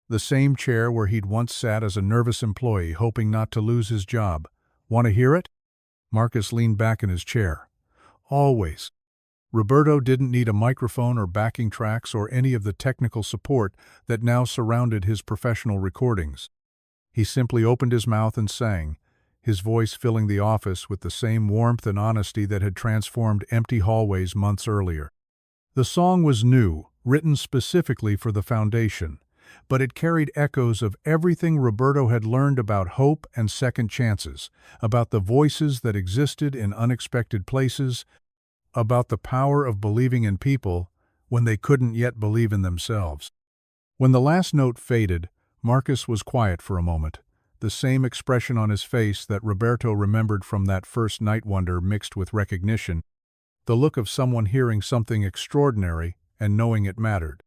The same chair where he'd once sat as a nervous employee hoping not to lose his job. Want to hear it? Marcus leaned back in his chair. Always. Roberto didn't need a microphone or backing tracks or any of the technical support that now surrounded his professional recordings. He simply opened his mouth and sang, his voice filling the office with the same warmth and honesty that had transformed empty hallways months earlier. The song was new, written specifically for the foundation, but it carried echoes of everything Roberto had learned about hope and second chances, about the voices that existed in unexpected places, about the power of believing in people when they couldn't yet believe in themselves. When the last note faded, Marcus was quiet for a moment, the same expression on his face that Roberto remembered from that first night wonder mixed with recognition, the look of someone hearing something extraordinary and knowing it mattered.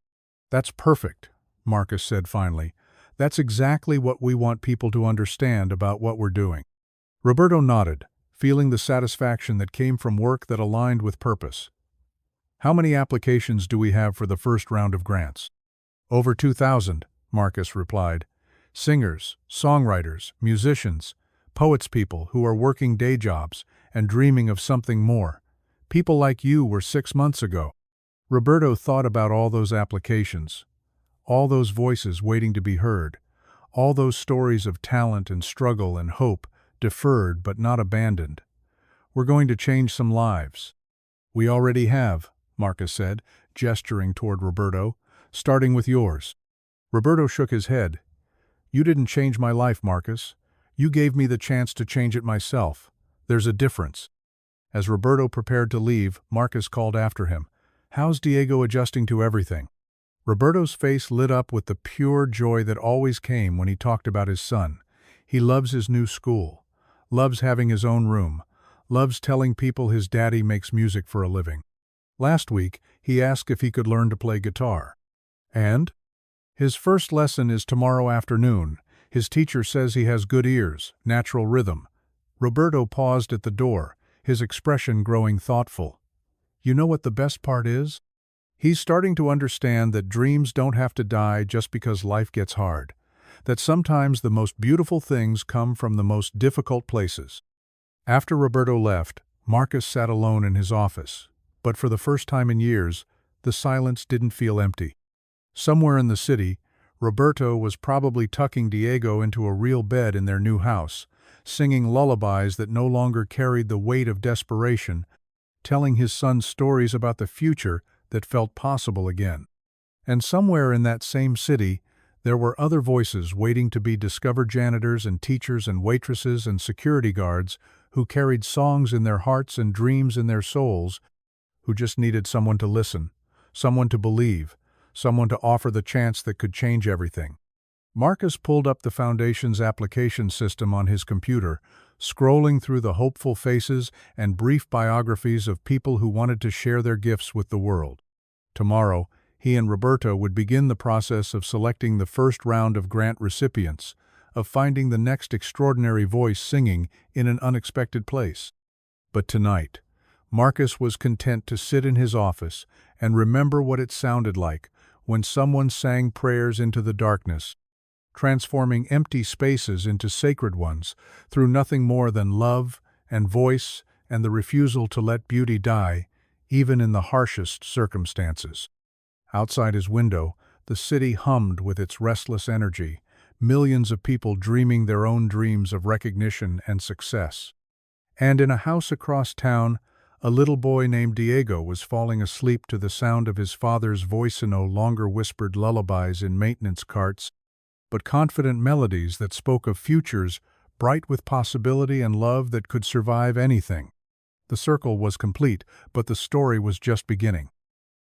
"That's perfect," Marcus said finally. "That's exactly what we want people to understand about what we're doing." Roberto nodded, feeling the satisfaction that came from work that aligned with purpose. "How many applications do we have for the first round of grants?" "Over 2,000, Marcus replied. "Singers, songwriters, musicians, poets, people who are working day jobs and dreaming of something more. People like you were 6 months ago." Roberto thought about all those applications, all those voices waiting to be heard, all those stories of talent and struggle and hope, deferred but not abandoned. "We're going to change some lives." "We already have," Marcus said, gesturing toward Roberto, "starting with yours." Roberto shook his head. "You didn't change my life, Marcus. You gave me the chance to change it myself. There's a difference." As Roberto prepared to leave, Marcus called after him. "How's Diego adjusting to everything?" Roberto's face lit up with the pure joy that always came when he talked about his son. He loves his new school, loves having his own room, loves telling people his daddy makes music for a living. Last week, he asked if he could learn to play guitar. "And?" "His first lesson is tomorrow afternoon. His teacher says he has good ears, natural rhythm." Roberto paused at the door, his expression growing thoughtful. "You know what the best part is? He's starting to understand that dreams don't have to die just because life gets hard, that sometimes the most beautiful things come from the most difficult places." After Roberto left, Marcus sat alone in his office, but for the first time in years, the silence didn't feel empty. Somewhere in the city, Roberto was probably tucking Diego into a real bed in their new house, singing lullabies that no longer carried the weight of desperation, telling his son stories about the future that felt possible again. And somewhere in that same city, there were other voices waiting to be discovered, janitors and teachers and waitresses and security guards who carried songs in their hearts and dreams in their souls, who just needed someone to listen, someone to believe, someone to offer the chance that could change everything. Marcus pulled up the Foundation's application system on his computer, scrolling through the hopeful faces and brief biographies of people who wanted to share their gifts with the world. Tomorrow, he and Roberto would begin the process of selecting the first round of grant recipients, of finding the next extraordinary voice singing in an unexpected place. But tonight, Marcus was content to sit in his office and remember what it sounded like when someone sang prayers into the darkness, transforming empty spaces into sacred ones through nothing more than love and voice and the refusal to let beauty die, even in the harshest circumstances. Outside his window, the city hummed with its restless energy, millions of people dreaming their own dreams of recognition and success. And in a house across town, a little boy named Diego was falling asleep to the sound of his father's voice in no longer whispered lullabies in maintenance carts, but confident melodies that spoke of futures bright with possibility and love that could survive anything. The circle was complete, but the story was just beginning.